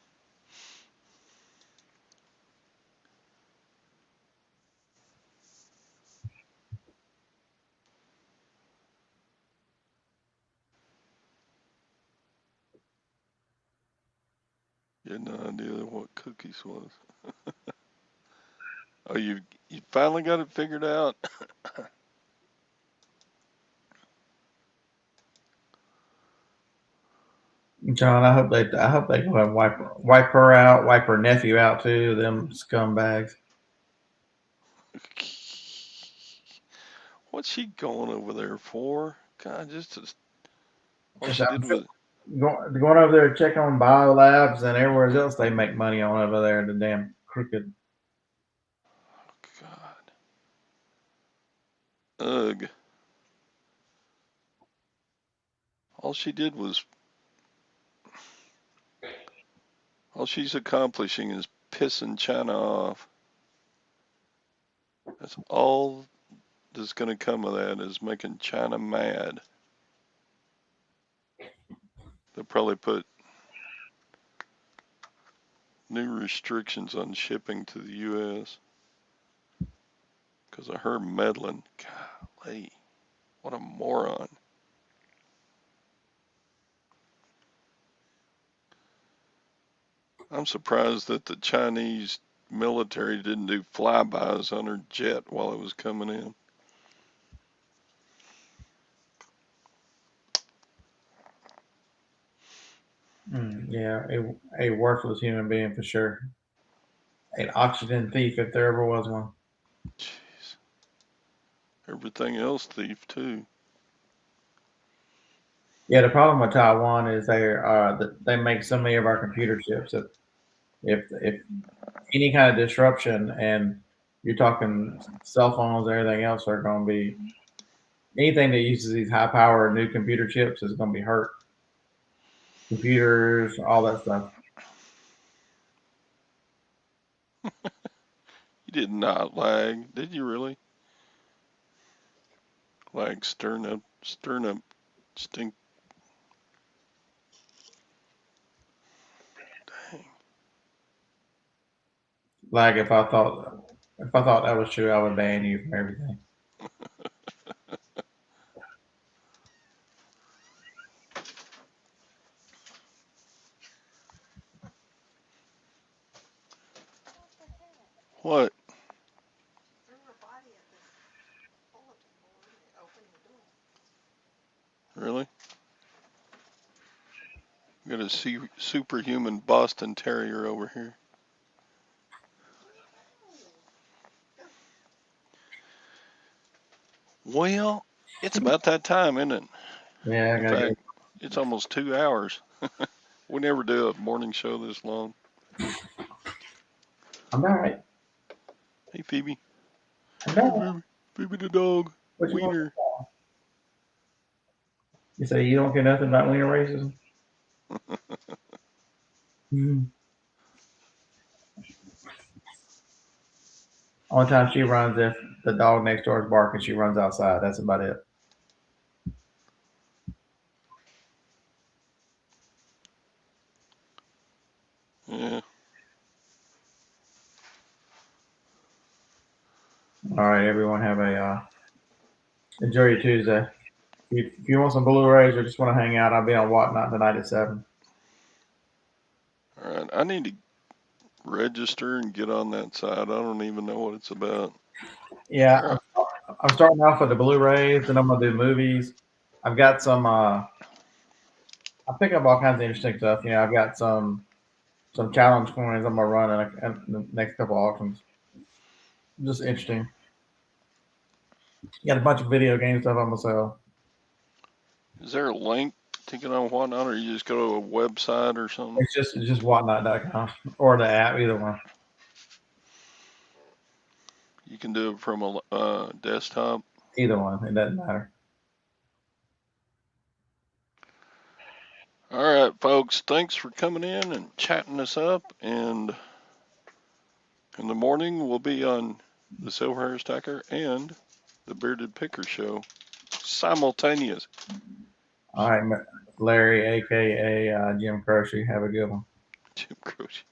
You had no idea what cookies was. Oh, you finally got it figured out. John, I hope they go ahead and wipe her out, wipe her nephew out too. Them scumbags. What's she going over there for? God, all Just she did was. going over there to check on biolabs and everywhere else they make money on over there. The damn crooked. God. Ugh. All she did was. All she's accomplishing is pissing China off. That's all that's going to come of that is making China mad. They'll probably put new restrictions on shipping to the U.S. because of her meddling. Golly, what a moron. I'm surprised that the Chinese military didn't do flybys on her jet while it was coming in. Yeah, a worthless human being for sure. An oxygen thief if there ever was one. Jeez. Everything else thief too. Yeah, the problem with Taiwan is they make so many of our computer chips that if any kind of disruption, and you're talking cell phones and everything else, are going to be anything that uses these high power new computer chips is going to be hurt. Computers, all that stuff. You did not lag, did you really? Lag stirring up stink. Dang. Like if I thought that was true, I would ban you from everything. What? Really? We got a superhuman Boston Terrier over here. Well, it's about that time, isn't it? Yeah, I In gotta fact, it's almost 2 hours. We never do a morning show this long. I'm all right. Hey, Phoebe. I'm Hey, all right. Phoebe. Phoebe the dog. What you want? Wiener. You say you don't care nothing about wiener racism? Mm-hmm. Only time she runs if the dog next door is barking, she runs outside. That's about it. Yeah. All right, everyone, have a enjoy your Tuesday. If you want some Blu-rays or just want to hang out, I'll be on Whatnot tonight at 7. All right. I need to register and get on that side. I don't even know what it's about. Yeah, I'm starting off with the Blu-rays, then I'm gonna do movies. I've got some. I pick up all kinds of interesting stuff. You know, I've got some challenge coins I'm gonna run in the next couple auctions. Just interesting. Got a bunch of video game stuff I'm gonna sell. Is there a link to get on Whatnot, or you just go to a website or something? It's just whatnot.com or the app, either one. You can do it from a desktop. Either one. It doesn't matter. All right, folks. Thanks for coming in and chatting us up. And in the morning, we'll be on the Silverhairstacker and the Bearded Picker Show simultaneous. All right, Larry, aka Jim Croce. Have a good one. Jim Croce.